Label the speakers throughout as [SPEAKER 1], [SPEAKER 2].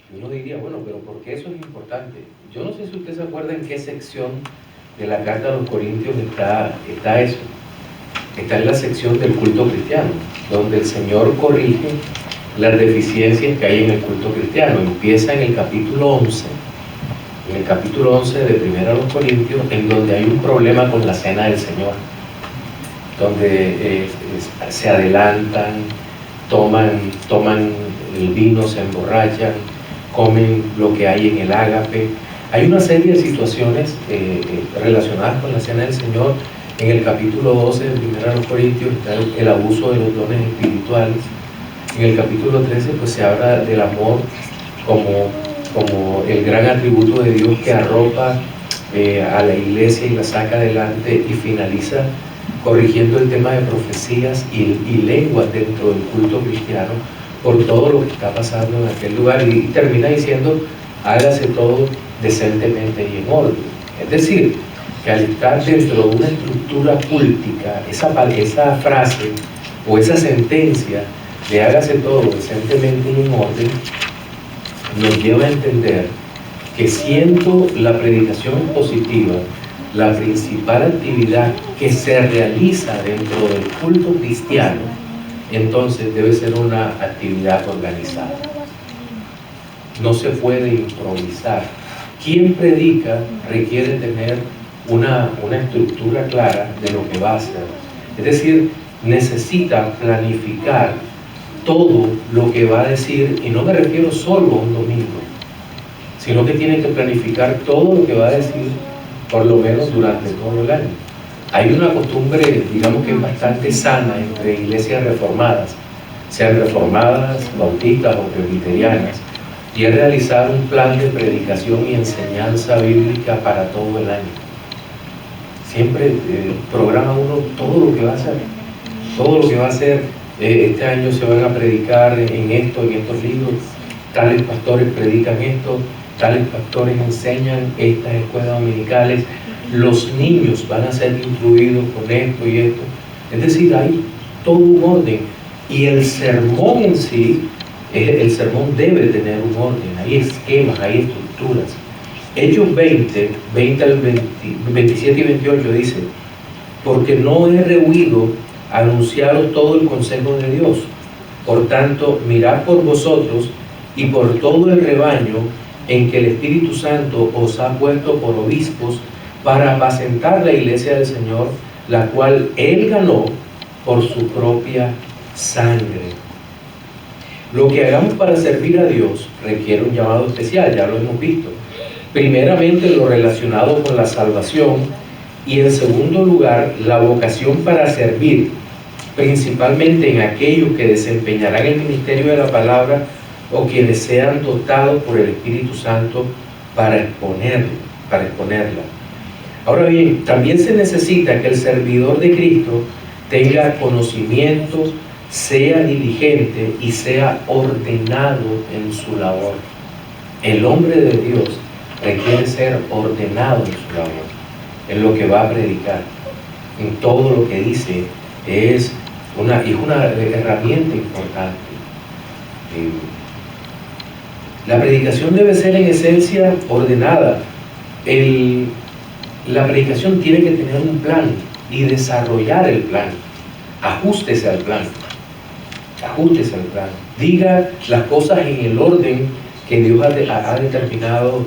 [SPEAKER 1] Y uno diría, bueno, pero ¿por qué eso es importante? Yo no sé si usted se acuerda en qué sección de la carta a los Corintios está eso. Está en la sección del culto cristiano, donde el Señor corrige las deficiencias que hay en el culto cristiano. Empieza en el capítulo 11, de Primera a los Corintios, en donde hay un problema con la cena del Señor, donde se adelantan, toman el vino, se emborrachan, comen lo que hay en el ágape. Hay una serie de situaciones relacionadas con la cena del Señor. En el capítulo 12 de Primera a los Corintios está el abuso de los dones espirituales. En el capítulo 13 pues se habla del amor como el gran atributo de Dios que arropa a la iglesia y la saca adelante, y finaliza corrigiendo el tema de profecías y lenguas dentro del culto cristiano por todo lo que está pasando en aquel lugar, y termina diciendo: hágase todo decentemente y en orden. Es decir, que al estar dentro de una estructura cúltica, esa frase o esa sentencia de hágase todo decentemente y en orden, nos lleva a entender que, siendo la predicación positiva la principal actividad que se realiza dentro del culto cristiano, entonces debe ser una actividad organizada. No se puede improvisar. Quien predica requiere tener una estructura clara de lo que va a hacer. Es decir, necesita planificar todo lo que va a decir, y no me refiero solo a un domingo, sino que tiene que planificar todo lo que va a decir por lo menos durante todo el año. Hay una costumbre, digamos que es bastante sana entre iglesias reformadas, sean reformadas, bautistas o presbiterianas, y es realizar un plan de predicación y enseñanza bíblica para todo el año. Siempre programa uno todo lo que va a hacer, todo lo que va a hacer. Este año se van a predicar en estos libros, tales pastores predican esto, tales pastores enseñan estas escuelas dominicales, los niños van a ser incluidos con esto y esto. Es decir, hay todo un orden, y el sermón en sí, el sermón debe tener un orden, hay esquemas, hay estructuras. Hechos 20 al 27 y 28 dice: porque no he rehuido anunciaros todo el consejo de Dios. Por tanto, mirad por vosotros y por todo el rebaño en que el Espíritu Santo os ha puesto por obispos para apacentar la iglesia del Señor, la cual Él ganó por su propia sangre. Lo que hagamos para servir a Dios requiere un llamado especial, ya lo hemos visto. Primeramente, lo relacionado con la salvación, y en segundo lugar, la vocación para servir, principalmente en aquellos que desempeñarán el ministerio de la palabra o quienes sean dotados por el Espíritu Santo para exponerla. Ahora bien, también se necesita que el servidor de Cristo tenga conocimiento, sea diligente y sea ordenado en su labor. El hombre de Dios requiere ser ordenado en su labor, en lo que va a predicar, en todo lo que dice. Es una herramienta importante. La predicación debe ser en esencia ordenada. La predicación tiene que tener un plan y desarrollar el plan. Ajústese al plan. Diga las cosas en el orden que Dios ha determinado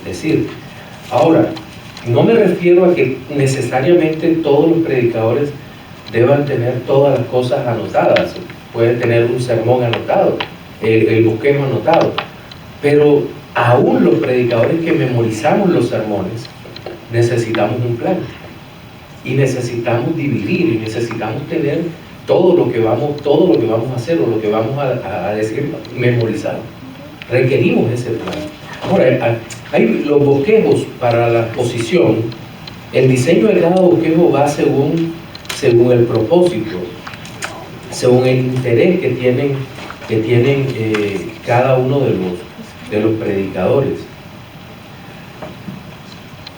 [SPEAKER 1] decir. Ahora, no me refiero a que necesariamente todos los predicadores deban tener todas las cosas anotadas. Pueden tener un sermón anotado, el bosquejo anotado, pero aún los predicadores que memorizamos los sermones necesitamos un plan, y necesitamos dividir, y necesitamos tener todo lo que vamos a hacer o lo que vamos a decir memorizado. Requerimos ese plan. Ahora, hay los bosquejos para la exposición. El diseño de cada bosquejo va según el propósito, según el interés que tienen cada uno de los predicadores.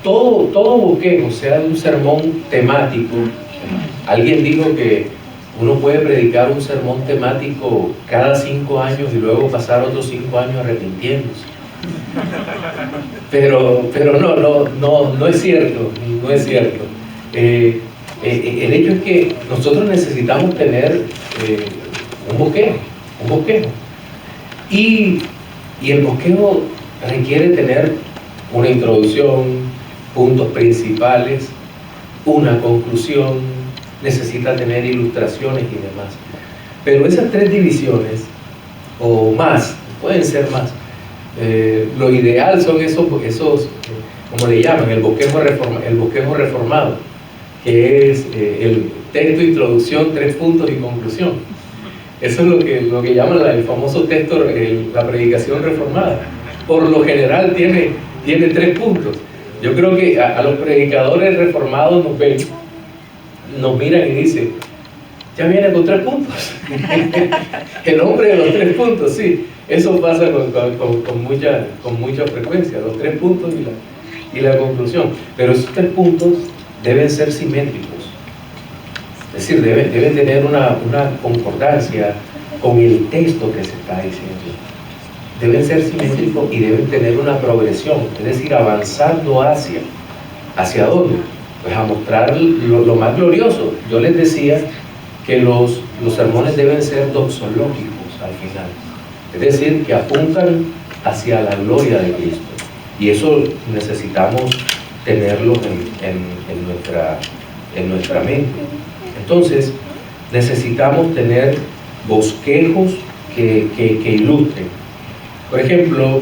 [SPEAKER 1] Todo bosquejo, sea de un sermón temático. Alguien dijo que Uno puede predicar un sermón temático cada 5 años y luego pasar otros 5 años arrepintiéndose. Pero no es cierto, no es cierto. El hecho es que nosotros necesitamos tener un bosquejo. Y el bosquejo requiere tener una introducción, puntos principales, una conclusión, necesita tener ilustraciones y demás. Pero esas 3 divisiones, o más, pueden ser más, lo ideal son esos como le llaman, el bosquejo reformado, que es el texto, introducción, 3 puntos y conclusión. Eso es lo que llaman el famoso texto, la predicación reformada. Por lo general tiene 3 puntos. Yo creo que a los predicadores reformados nos miran y dicen, ya viene con 3 puntos. El hombre de los 3 puntos, sí. Eso pasa con mucha frecuencia, los 3 puntos y la conclusión. Pero esos 3 puntos deben ser simétricos. Es decir, deben tener una concordancia con el texto que se está diciendo. Deben ser simétricos y deben tener una progresión, es decir, avanzando ¿hacia dónde? Pues a mostrar lo más glorioso. Yo les decía que los sermones deben ser doxológicos al final, es decir, que apuntan hacia la gloria de Cristo. Y eso necesitamos tenerlo en nuestra mente. Entonces, necesitamos tener bosquejos que ilustren. Por ejemplo,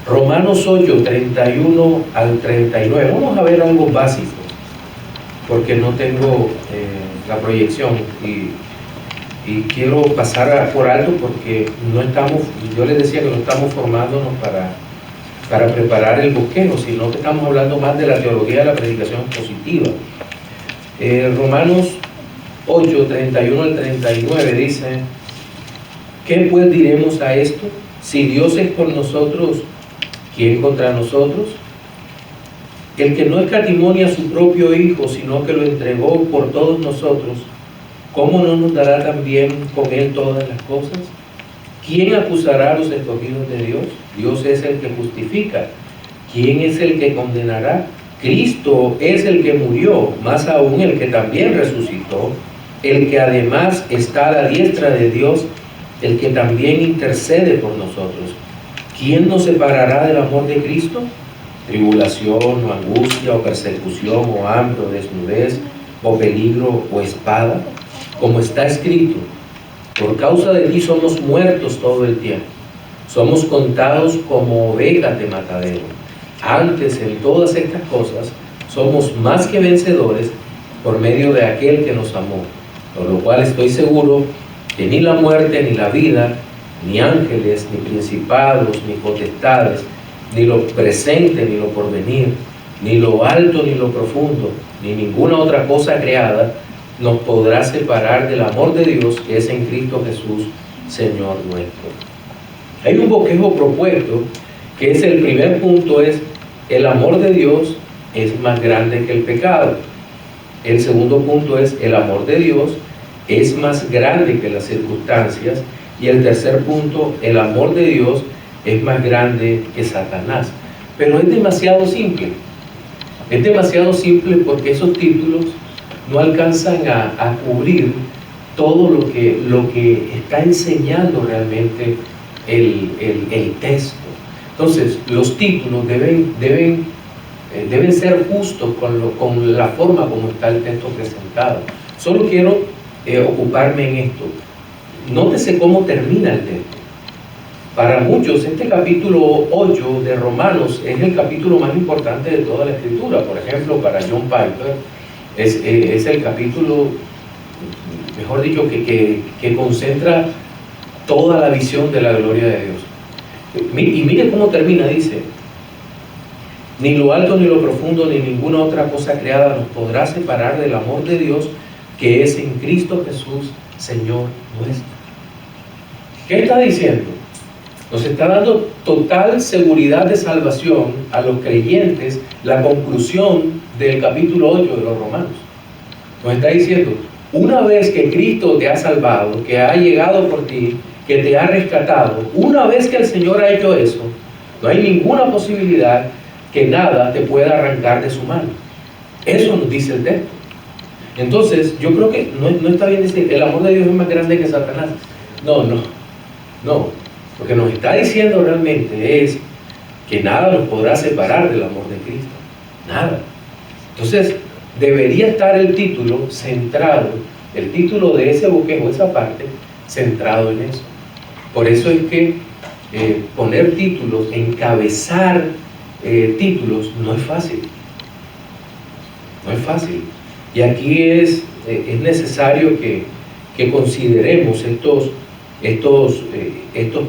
[SPEAKER 1] Romanos 8, 31 al 39. Vamos a ver algo básico, porque no tengo la proyección y quiero pasar por alto porque yo les decía que no estamos formándonos para preparar el bosquejo, sino que estamos hablando más de la teología de la predicación positiva. Romanos 8, 31 al 39 dice: ¿qué pues diremos a esto? Si Dios es por nosotros, ¿quién contra nosotros? El que no escatimó a su propio Hijo, sino que lo entregó por todos nosotros, ¿cómo no nos dará también con Él todas las cosas? ¿Quién acusará a los escogidos de Dios? Dios es el que justifica. ¿Quién es el que condenará? Cristo es el que murió, más aún el que también resucitó, el que además está a la diestra de Dios, el que también intercede por nosotros. ¿Quién nos separará del amor de Cristo? Tribulación, o angustia, o persecución, o hambre, o desnudez, o peligro, o espada. Como está escrito: por causa de ti somos muertos todo el tiempo. Somos contados como ovejas de matadero. Antes, en todas estas cosas, somos más que vencedores por medio de aquel que nos amó. Por lo cual estoy seguro que ni la muerte, ni la vida, ni ángeles, ni principados, ni potestades, ni lo presente, ni lo porvenir, ni lo alto, ni lo profundo, ni ninguna otra cosa creada, nos podrá separar del amor de Dios que es en Cristo Jesús, Señor nuestro. Hay un bosquejo propuesto, que es el primer punto, es el amor de Dios es más grande que el pecado. El segundo punto es el amor de Dios es más grande que las circunstancias. Y el tercer punto, el amor de Dios es más grande que Satanás. Pero es demasiado simple. Es demasiado simple porque esos títulos no alcanzan a cubrir todo lo que está enseñando realmente el texto. Entonces, los títulos deben ser justos con la forma como está el texto presentado. Solo quiero ocuparme en esto. Nótese cómo termina el texto. Para muchos, este capítulo 8 de Romanos es el capítulo más importante de toda la Escritura. Por ejemplo, para John Piper es el capítulo, mejor dicho, que concentra toda la visión de la gloria de Dios. Y mire cómo termina, dice: ni lo alto, ni lo profundo, ni ninguna otra cosa creada nos podrá separar del amor de Dios que es en Cristo Jesús, Señor nuestro. ¿Qué está diciendo? Nos está dando total seguridad de salvación a los creyentes, la conclusión del capítulo 8 de los Romanos. Nos está diciendo, una vez que Cristo te ha salvado, que ha llegado por ti, que te ha rescatado, una vez que el Señor ha hecho eso, no hay ninguna posibilidad que nada te pueda arrancar de su mano. Eso nos dice el texto. Entonces, yo creo que no está bien decir, el amor de Dios es más grande que Satanás. No. Lo que nos está diciendo realmente es que nada nos podrá separar del amor de Cristo. Nada. Entonces, debería estar el título centrado, el título de ese bosquejo, esa parte, centrado en eso. Por eso es que poner títulos, encabezar títulos, no es fácil. No es fácil. Y aquí es necesario que consideremos estos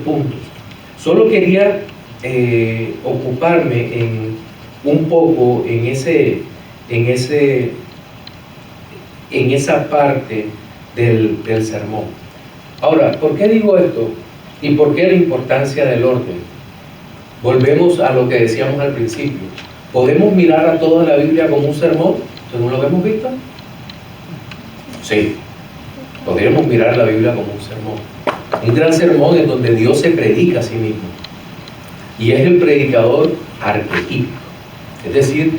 [SPEAKER 1] puntos. Solo quería ocuparme un poco en esa parte del sermón. Ahora, ¿por qué digo esto? ¿Y por qué la importancia del orden? Volvemos a lo que decíamos al principio. ¿Podemos mirar a toda la Biblia como un sermón, según lo que hemos visto? Sí, podríamos mirar la Biblia como un sermón. Un gran sermón en donde Dios se predica a sí mismo. Y es el predicador arquetípico. Es decir,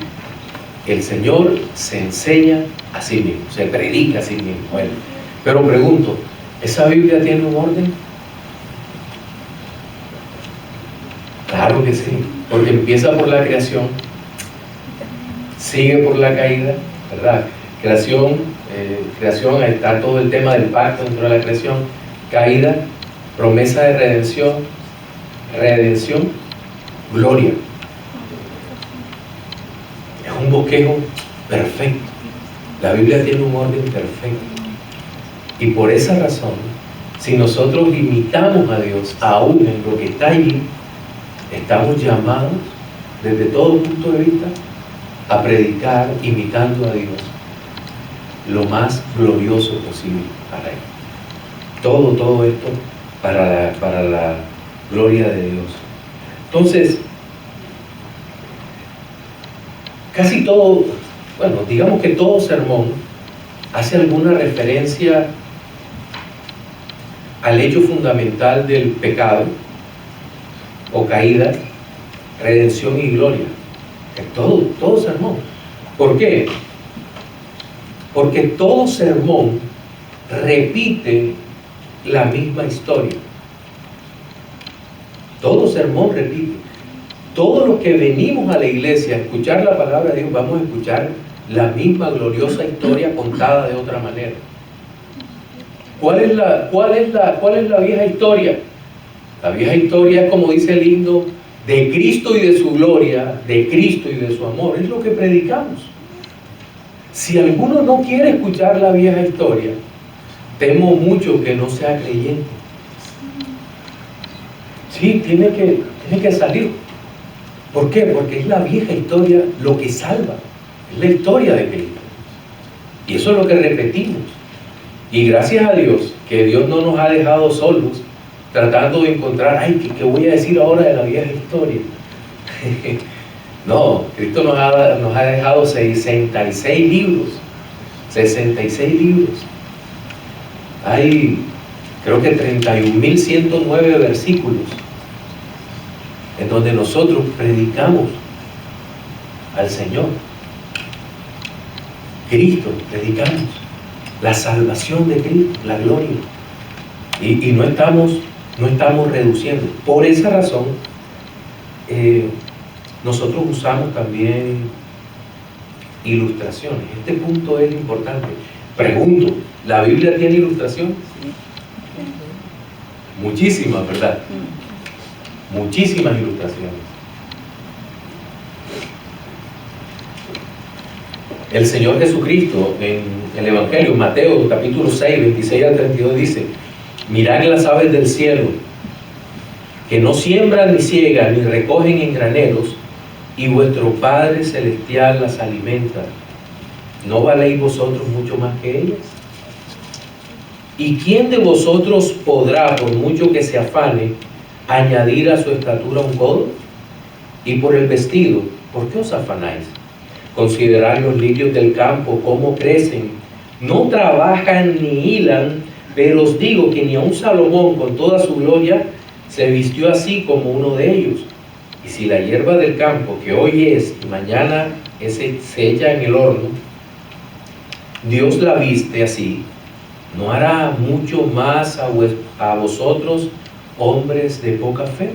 [SPEAKER 1] el Señor se enseña a sí mismo, se predica a sí mismo. Bueno, pero pregunto, ¿esa Biblia tiene un orden? Claro que sí, porque empieza por la creación, sigue por la caída, ¿verdad? Creación, ahí está todo el tema del pacto dentro de la creación, caída, promesa de redención, gloria. Es un bosquejo perfecto. La Biblia tiene un orden perfecto. Y por esa razón, si nosotros imitamos a Dios aún en lo que está allí, estamos llamados, desde todo punto de vista, a predicar imitando a Dios lo más glorioso posible para Él. Todo esto para la gloria de Dios. Entonces, casi todo, bueno, digamos que todo sermón hace alguna referencia al hecho fundamental del pecado o caída, redención y gloria. Todo sermón. ¿Por qué? Porque todo sermón repite la misma historia. Todo sermón repite. Todos los que venimos a la iglesia a escuchar la palabra de Dios, vamos a escuchar la misma gloriosa historia contada de otra manera. ¿Cuál es la vieja historia? La vieja historia es, como dice el himno, de Cristo y de su gloria, de Cristo y de su amor. Es lo que predicamos. Si alguno no quiere escuchar la vieja historia, temo mucho que no sea creyente. Sí, tiene que salir. ¿Por qué? Porque es la vieja historia lo que salva. Es la historia de Cristo. Y eso es lo que repetimos. Y gracias a Dios, que Dios no nos ha dejado solos, tratando de encontrar, ¿qué voy a decir ahora de la vieja historia? No, Cristo nos ha dejado 66 libros. 66 libros. Hay, creo que 31.109 versículos en donde nosotros predicamos al Señor. Cristo, predicamos la salvación de Cristo, la gloria. Y no estamos reduciendo. Por esa razón, nosotros usamos también ilustraciones. Este punto es importante. Pregunto, ¿la Biblia tiene ilustración? Muchísimas, ¿verdad? Muchísimas ilustraciones. El Señor Jesucristo en el Evangelio, Mateo capítulo 6, 26 al 32 dice: mirad las aves del cielo, que no siembran ni ciegan ni recogen en graneros, y vuestro Padre Celestial las alimenta. ¿No valéis vosotros mucho más que ellas? ¿Y quién de vosotros podrá, por mucho que se afane, añadir a su estatura un codo? Y por el vestido, ¿por qué os afanáis? Considerad los lirios del campo, cómo crecen, no trabajan ni hilan, pero os digo que ni aun Salomón con toda su gloria se vistió así como uno de ellos. Y si la hierba del campo, que hoy es y mañana se echa en el horno, Dios la viste así, ¿no hará mucho más a vosotros, hombres de poca fe?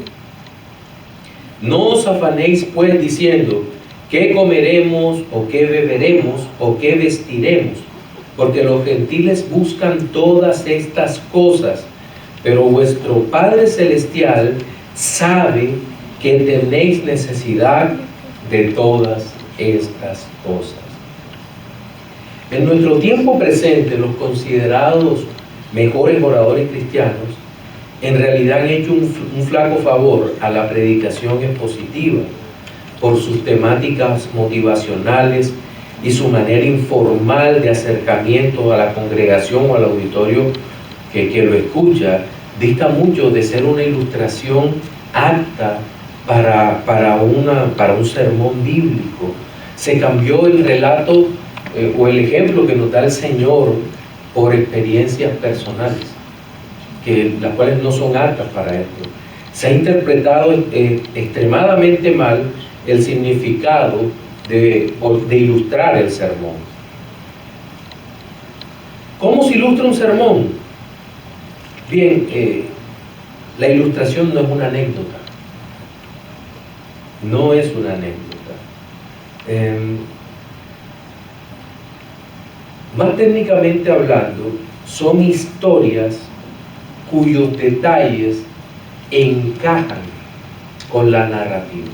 [SPEAKER 1] No os afanéis pues diciendo, ¿qué comeremos o qué beberemos o qué vestiremos? Porque los gentiles buscan todas estas cosas, pero vuestro Padre Celestial sabe que tenéis necesidad de todas estas cosas. En nuestro tiempo presente, los considerados mejores oradores cristianos en realidad han hecho un flaco favor a la predicación expositiva por sus temáticas motivacionales y su manera informal de acercamiento a la congregación o al auditorio que lo escucha. Dista mucho de ser una ilustración apta para un sermón bíblico. Se cambió el relato o el ejemplo que nos da el Señor por experiencias personales, las cuales no son aptas para esto. Se ha interpretado extremadamente mal el significado de ilustrar el sermón. ¿Cómo se ilustra un sermón? Bien, la ilustración no es una anécdota. No es una anécdota. Más técnicamente hablando, son historias cuyos detalles encajan con la narrativa.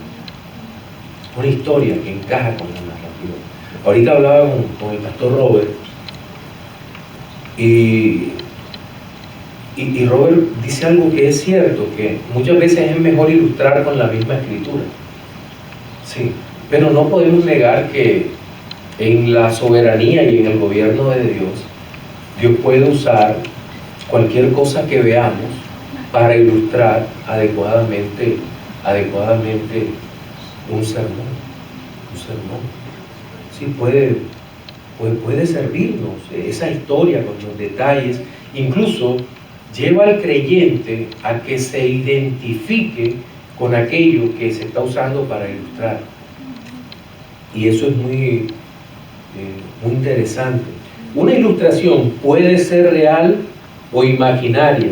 [SPEAKER 1] Una historia que encaja con la narrativa. Ahorita hablaba con el pastor Robert y Robert dice algo que es cierto, que muchas veces es mejor ilustrar con la misma escritura. Sí, pero no podemos negar que en la soberanía y en el gobierno de Dios puede usar cualquier cosa que veamos para ilustrar adecuadamente un sermón. Sí, puede servirnos esa historia con los detalles, incluso lleva al creyente a que se identifique con aquello que se está usando para ilustrar. Y eso es muy interesante. Una ilustración puede ser real o imaginaria,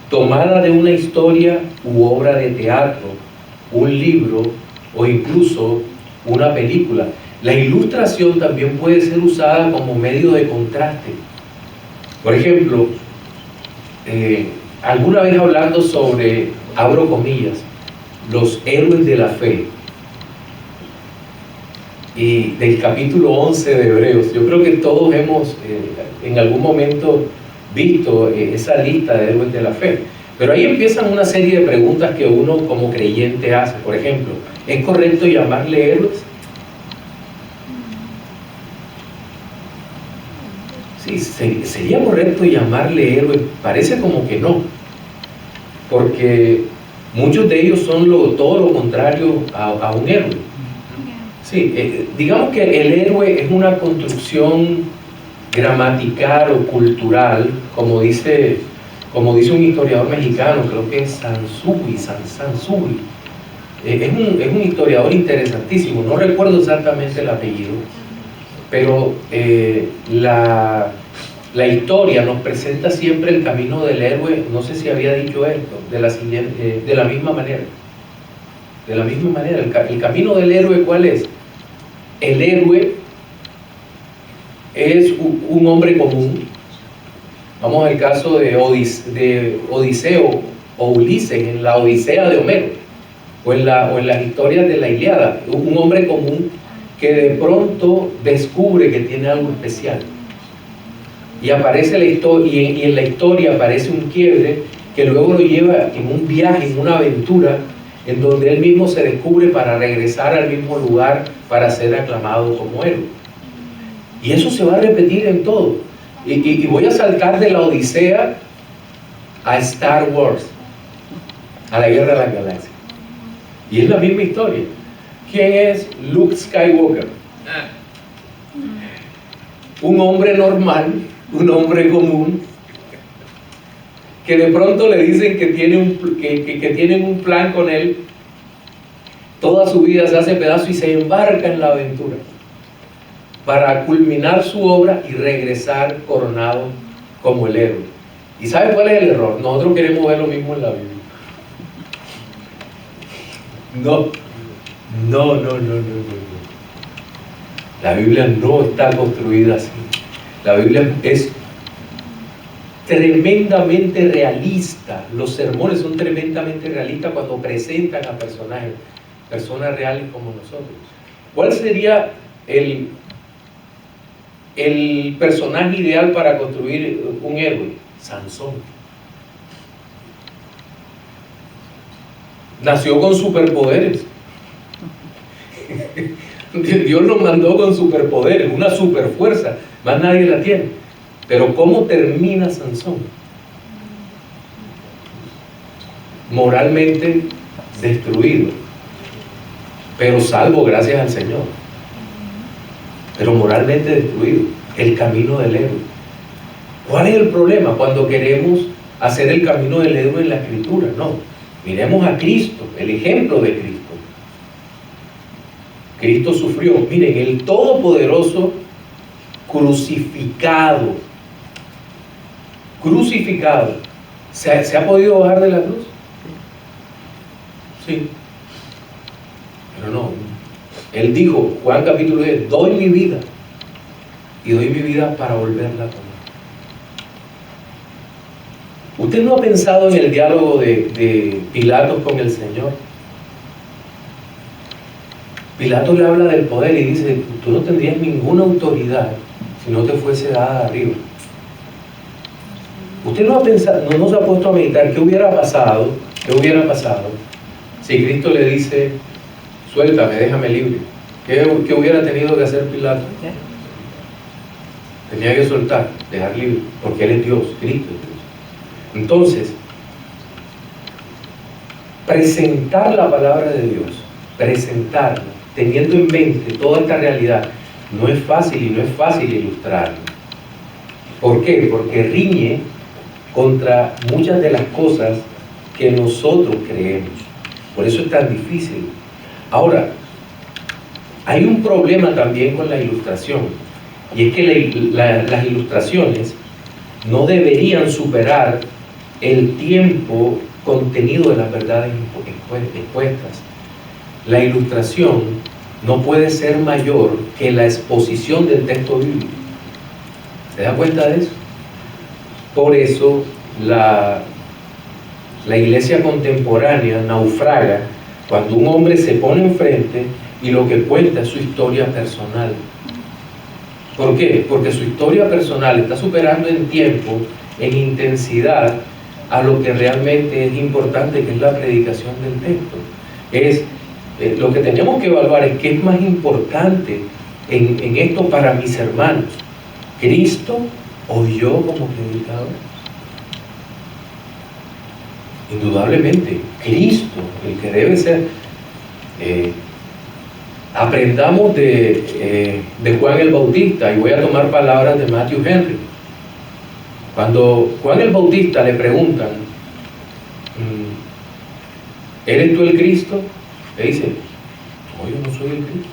[SPEAKER 1] tomada de una historia u obra de teatro, un libro o incluso una película. La ilustración también puede ser usada como medio de contraste. Por ejemplo, alguna vez hablando sobre, abro comillas, los héroes de la fe, y del capítulo 11 de Hebreos, yo creo que todos hemos en algún momento visto esa lista de héroes de la fe, pero ahí empiezan una serie de preguntas que uno como creyente hace. Por ejemplo, ¿es correcto llamarle héroes? Sí, sería correcto llamarle héroes. Parece como que no, porque muchos de ellos son todo lo contrario a un héroe. Sí, digamos que el héroe es una construcción gramatical o cultural, como dice un historiador mexicano, creo que es Sansui. Es un historiador interesantísimo, no recuerdo exactamente el apellido, pero la historia nos presenta siempre el camino del héroe. No sé si había dicho esto, de la misma manera. De la misma manera, el camino del héroe, ¿cuál es? El héroe es un hombre común. Vamos al caso de Odiseo o Ulises en la Odisea de Homero, o en las historias de la Ilíada. Un hombre común que de pronto descubre que tiene algo especial. Y aparece la historia, y en la historia aparece un quiebre que luego lo lleva en un viaje, en una aventura, en donde él mismo se descubre para regresar al mismo lugar para ser aclamado como héroe. Y eso se va a repetir en todo. Y voy a saltar de la Odisea a Star Wars. a la Guerra de las Galaxias. Y es la misma historia. ¿Quién es Luke Skywalker? Un hombre normal, un hombre común, que de pronto le dicen que tienen un plan con él. Toda su vida se hace pedazo y se embarca en la aventura para culminar su obra y regresar coronado como el héroe. ¿Y sabe cuál es el error? Nosotros queremos ver lo mismo en la Biblia. No. La Biblia no está construida así. La Biblia es tremendamente realista. Los sermones son tremendamente realistas cuando presentan a personajes, personas reales como nosotros. ¿Cuál sería el personaje ideal para construir un héroe? Sansón. Nació con superpoderes. Dios lo mandó con superpoderes, una superfuerza, más nadie la tiene. Pero ¿cómo termina Sansón? Moralmente destruido, pero salvo gracias al Señor. Pero moralmente destruido, el camino del héroe. ¿Cuál es el problema cuando queremos hacer el camino del héroe en la Escritura? No, miremos a Cristo, el ejemplo de Cristo. Cristo sufrió, miren, el Todopoderoso crucificado. ¿Se ha podido bajar de la cruz? Sí. Pero no. Él dijo, Juan capítulo 10, doy mi vida. Y doy mi vida para volverla a tomar. ¿Usted no ha pensado en el diálogo de Pilato con el Señor? Pilato le habla del poder y dice, tú no tendrías ninguna autoridad si no te fuese dada de arriba. Usted no ha pensado, no se ha puesto a meditar qué hubiera pasado si Cristo le dice, suéltame, déjame libre. ¿Qué hubiera tenido que hacer Pilato? Tenía que soltar, dejar libre, porque Él es Dios, Cristo es Dios. Entonces, presentar la palabra de Dios, presentarla, teniendo en mente toda esta realidad, no es fácil y no es fácil ilustrarla. ¿Por qué? Porque riñe contra muchas de las cosas que nosotros creemos. Por eso es tan difícil. Ahora, hay un problema también con la ilustración, y es que las ilustraciones no deberían superar el tiempo contenido de las verdades expuestas. La ilustración no puede ser mayor que la exposición del texto bíblico. ¿Se da cuenta de eso? Por eso la iglesia contemporánea naufraga cuando un hombre se pone enfrente y lo que cuenta es su historia personal. ¿Por qué? Porque su historia personal está superando en tiempo, en intensidad, a lo que realmente es importante, que es la predicación del texto. Lo que tenemos que evaluar es qué es más importante en esto para mis hermanos, Cristo o yo como predicador. Indudablemente, Cristo, el que debe ser. Aprendamos de Juan el Bautista, y voy a tomar palabras de Matthew Henry. Cuando Juan el Bautista le preguntan, ¿eres tú el Cristo? Le dice, no, yo no soy el Cristo.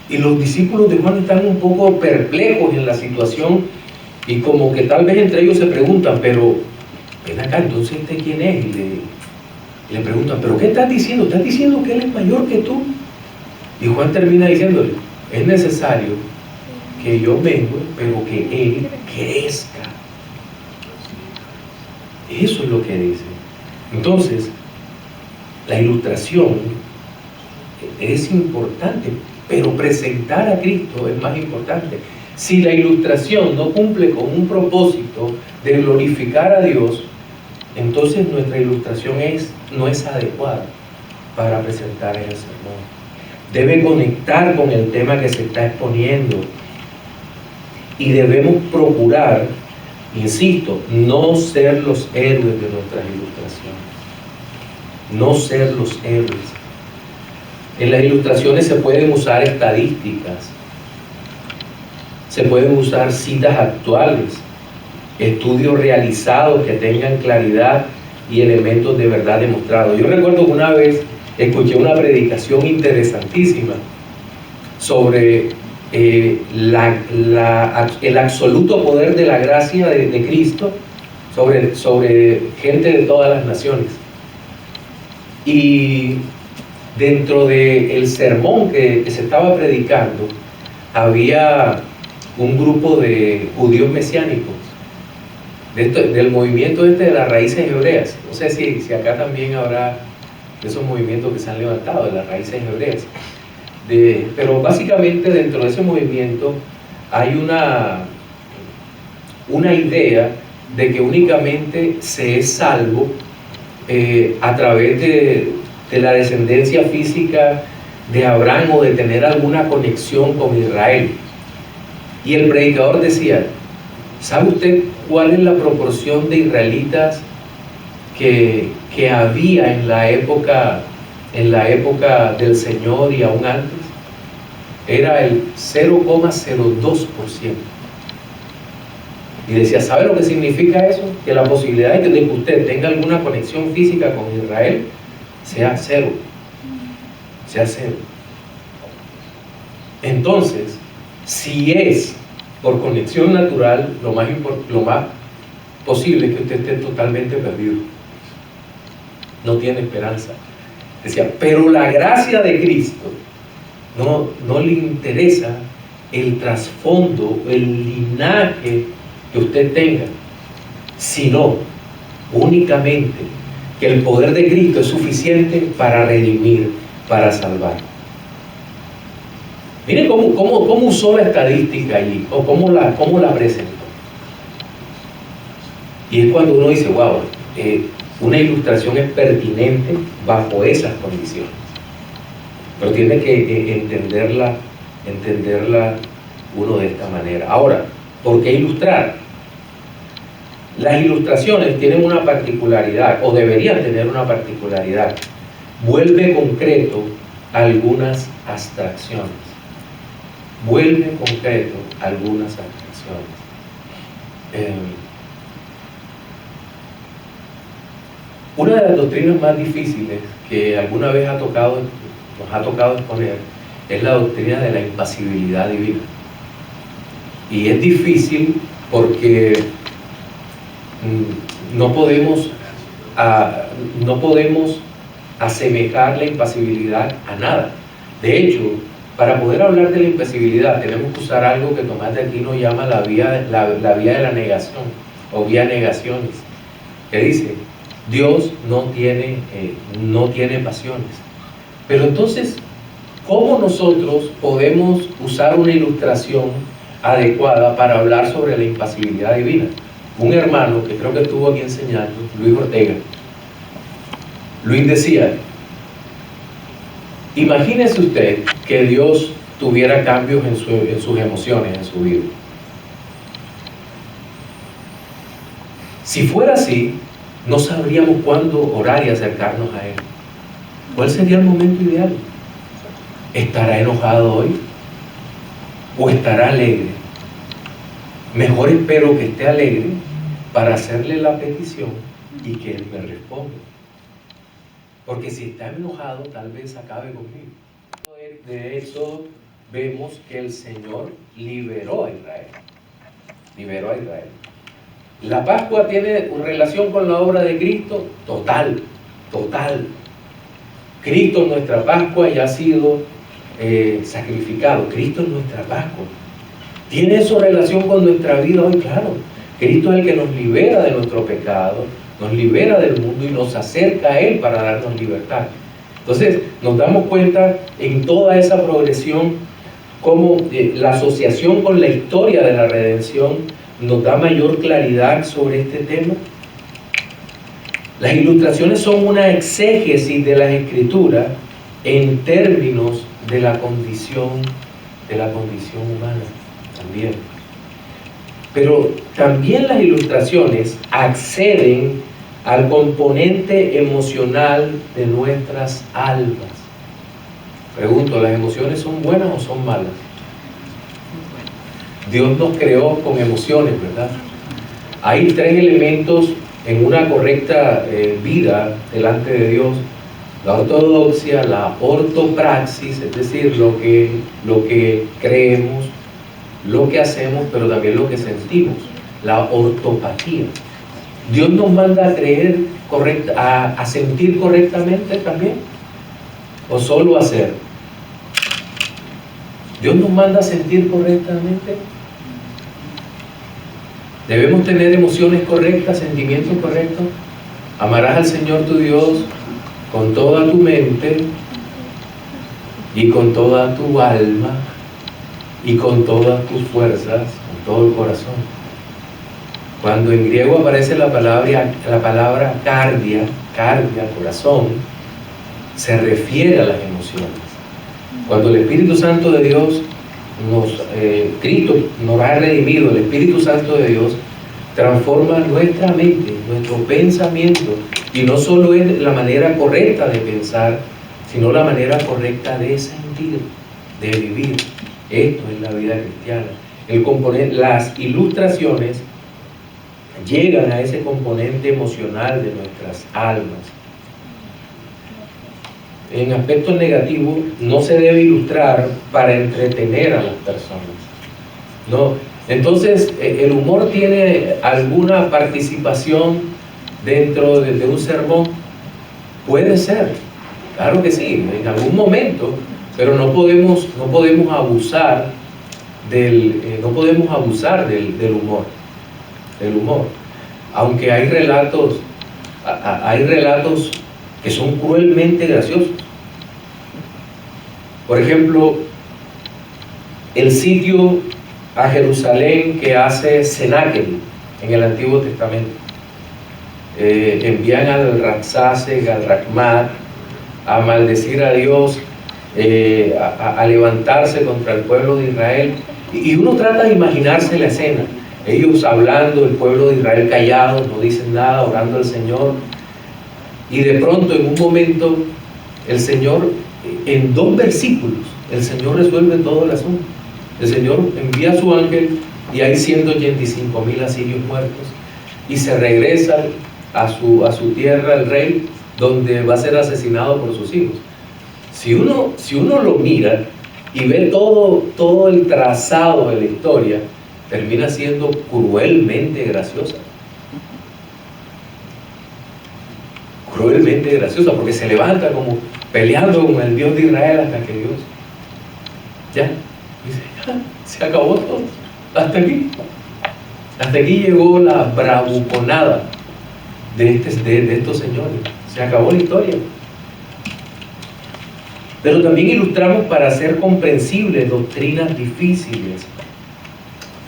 [SPEAKER 1] Y los discípulos de Juan están un poco perplejos en la situación y como que tal vez entre ellos se preguntan, pero ven acá, entonces ¿quién es? Y le preguntan, ¿pero qué estás diciendo? ¿Estás diciendo que Él es mayor que tú? Y Juan termina diciéndole, es necesario que yo venga, pero que Él crezca. Eso es lo que dice. Entonces, la ilustración es importante, pero presentar a Cristo es más importante. Si la ilustración no cumple con un propósito de glorificar a Dios, entonces nuestra ilustración no es adecuada para presentar el sermón. Debe conectar con el tema que se está exponiendo y debemos procurar Insisto, no ser los héroes de nuestras ilustraciones. No ser los héroes. En las ilustraciones se pueden usar estadísticas, se pueden usar citas actuales, estudios realizados que tengan claridad y elementos de verdad demostrados. Yo recuerdo que una vez escuché una predicación interesantísima sobre el absoluto poder de la gracia de Cristo sobre gente de todas las naciones. Y dentro del sermón que se estaba predicando, había un grupo de judíos mesiánicos, del movimiento de las raíces hebreas. No sé si acá también habrá de esos movimientos que se han levantado, de las raíces hebreas. Pero básicamente dentro de ese movimiento hay una idea de que únicamente se es salvo a través de la descendencia física de Abraham o de tener alguna conexión con Israel. Y el predicador decía: ¿sabe usted cuál es la proporción de israelitas que había en la época del Señor y aún antes? Era el 0,02%. Y decía: ¿sabe lo que significa eso? Que la posibilidad de que usted tenga alguna conexión física con Israel sea cero. Sea cero. Entonces, si es por conexión natural, lo más posible es que usted esté totalmente perdido. No tiene esperanza. Decía, pero la gracia de Cristo no le interesa el trasfondo, el linaje que usted tenga, sino únicamente que el poder de Cristo es suficiente para redimir, para salvar. Miren cómo usó la estadística allí, o cómo la presentó. Y es cuando uno dice, wow, una ilustración es pertinente bajo esas condiciones. Pero tiene que entenderla uno de esta manera. Ahora, ¿por qué ilustrar? Las ilustraciones tienen una particularidad, o deberían tener una particularidad. Vuelve concreto algunas abstracciones. Vuelve concreto algunas abstracciones. Una de las doctrinas más difíciles que alguna vez nos ha tocado exponer es la doctrina de la impasibilidad divina. Y es difícil porque no podemos asemejar la impasibilidad a nada. De hecho, para poder hablar de la impasibilidad tenemos que usar algo que Tomás de Aquino llama la vía de la negación, o vía negaciones, que dice: Dios no tiene pasiones. Pero entonces, ¿cómo nosotros podemos usar una ilustración adecuada para hablar sobre la impasibilidad divina? Un hermano que creo que estuvo aquí enseñando, Luis Ortega, Luis decía: imagínese usted que Dios tuviera cambios en sus emociones, en su vida. Si fuera así, no sabríamos cuándo orar y acercarnos a Él. ¿Cuál sería el momento ideal? ¿Estará enojado hoy? ¿O estará alegre? Mejor espero que esté alegre para hacerle la petición y que Él me responda. Porque si está enojado, tal vez acabe conmigo. De Éxodo vemos que el Señor liberó a Israel. Liberó a Israel. ¿La Pascua tiene relación con la obra de Cristo? Total, total. Cristo, nuestra Pascua, ya ha sido sacrificado. Cristo es nuestra Pascua. ¿Tiene eso relación con nuestra vida hoy? Claro. Cristo es el que nos libera de nuestro pecado, nos libera del mundo y nos acerca a Él para darnos libertad. Entonces, nos damos cuenta en toda esa progresión cómo la asociación con la historia de la redención nos da mayor claridad sobre este tema. Las ilustraciones son una exégesis de las Escrituras en términos de la condición humana también. Pero también las ilustraciones acceden al componente emocional de nuestras almas. Pregunto, ¿las emociones son buenas o son malas? Dios nos creó con emociones, ¿verdad? Hay tres elementos en una correcta vida delante de Dios: la ortodoxia, la ortopraxis, es decir, lo que creemos, lo que hacemos, pero también lo que sentimos, la ortopatía. Dios nos manda a creer a sentir correctamente también, o solo a hacer. Dios nos manda a sentir correctamente. Debemos tener emociones correctas, sentimientos correctos. Amarás al Señor tu Dios con toda tu mente y con toda tu alma y con todas tus fuerzas, con todo el corazón. Cuando en griego aparece la palabra cardia, corazón, se refiere a las emociones. Cuando el Espíritu Santo de Dios Cristo nos ha redimido, el Espíritu Santo de Dios transforma nuestra mente, nuestro pensamiento, y no solo es la manera correcta de pensar, sino la manera correcta de sentir, de vivir. Esto es la vida cristiana. Las ilustraciones llegan a ese componente emocional de nuestras almas. En aspectos negativos, no se debe ilustrar para entretener a las personas. No. Entonces, ¿el humor tiene alguna participación dentro de un sermón? Puede ser, claro que sí, en algún momento, pero no podemos abusar del humor. Aunque hay relatos que son cruelmente graciosos. Por ejemplo, el sitio a Jerusalén que hace Senáquerib en el Antiguo Testamento. Envían al Rabsaceh, al Racmar, a maldecir a Dios, a levantarse contra el pueblo de Israel. Y uno trata de imaginarse la escena. Ellos hablando, el pueblo de Israel callado, no dicen nada, orando al Señor. Y de pronto, en un momento, el Señor, en 2 versículos, el Señor resuelve todo el asunto. El Señor envía a su ángel y hay 185,000 asirios muertos. Y se regresa a su tierra, el rey, donde va a ser asesinado por sus hijos. Si uno lo mira y ve todo el trazado de la historia, termina siendo cruelmente graciosa. Cruelmente graciosa, porque se levanta como peleando con el Dios de Israel hasta que Dios dice, se acabó todo, hasta aquí llegó la bravuconada de estos señores, se acabó la historia. Pero también ilustramos para hacer comprensibles doctrinas difíciles.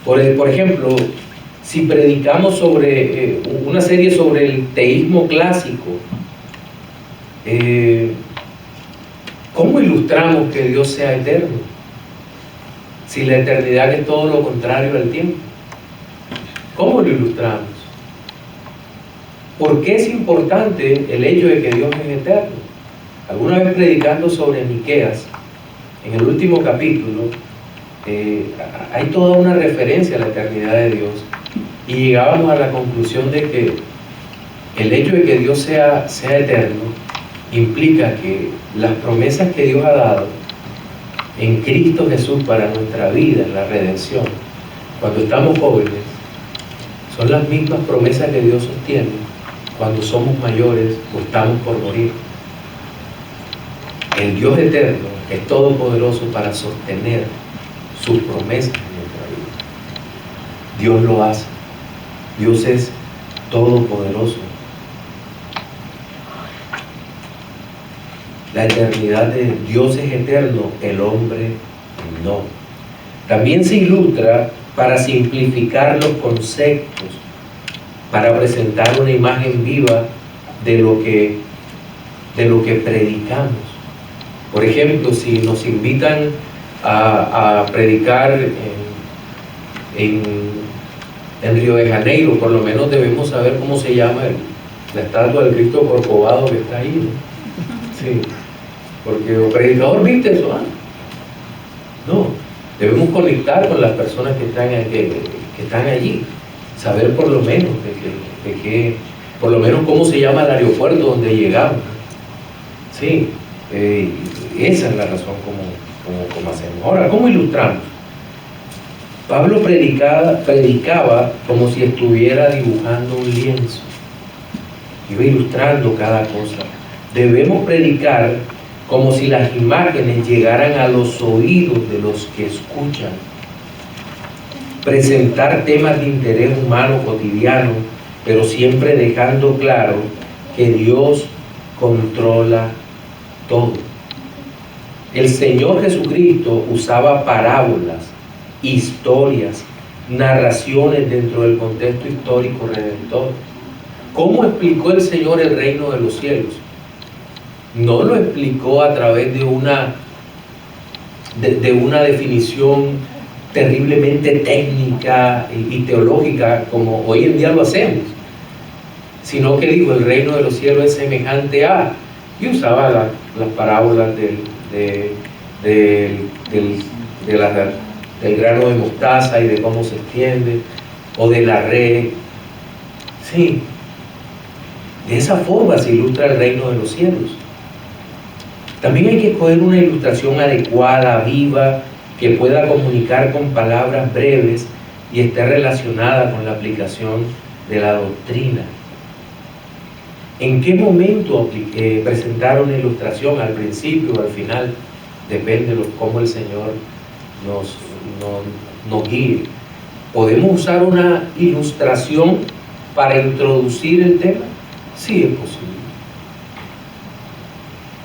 [SPEAKER 1] Por ejemplo, si predicamos sobre una serie sobre el teísmo clásico, ¿cómo ilustramos que Dios sea eterno? Si la eternidad es todo lo contrario al tiempo. ¿Cómo lo ilustramos? ¿Por qué es importante el hecho de que Dios es eterno? Alguna vez predicando sobre Miqueas, en el último capítulo, hay toda una referencia a la eternidad de Dios, y llegábamos a la conclusión de que el hecho de que Dios sea eterno implica que las promesas que Dios ha dado en Cristo Jesús para nuestra vida, en la redención, cuando estamos jóvenes, son las mismas promesas que Dios sostiene cuando somos mayores o estamos por morir. El Dios eterno es todopoderoso para sostener sus promesas en nuestra vida. Dios lo hace. Dios es todopoderoso. La eternidad de Dios es eterno, el hombre no. También se ilustra para simplificar los conceptos, para presentar una imagen viva de lo que predicamos. Por ejemplo, si nos invitan a predicar En Río de Janeiro, por lo menos debemos saber cómo se llama la estatua del Cristo Corcovado que está ahí, ¿no? Sí, porque el predicador, ¿viste eso? No, debemos conectar con las personas que están allí, saber por lo menos por lo menos cómo se llama el aeropuerto donde llegamos. Sí, esa es la razón como hacemos. Ahora, ¿cómo ilustramos? Pablo predicaba como si estuviera dibujando un lienzo, iba ilustrando cada cosa. Debemos predicar como si las imágenes llegaran a los oídos de los que escuchan. Presentar temas de interés humano cotidiano, pero siempre dejando claro que Dios controla todo. El Señor Jesucristo usaba parábolas, historias, narraciones dentro del contexto histórico redentor. ¿Cómo explicó el Señor el reino de los cielos? No lo explicó a través de una definición terriblemente técnica y teológica como hoy en día lo hacemos, sino que dijo: el reino de los cielos es semejante a, y usaba las parábolas del grano de mostaza y de cómo se extiende, o de la red. Sí, de esa forma se ilustra el reino de los cielos. También hay que escoger una ilustración adecuada, viva, que pueda comunicar con palabras breves y esté relacionada con la aplicación de la doctrina. ¿En qué momento presentar una ilustración? ¿Al principio o al final? Depende de cómo el Señor nos guíe. ¿Podemos usar una ilustración para introducir el tema? Sí, es posible.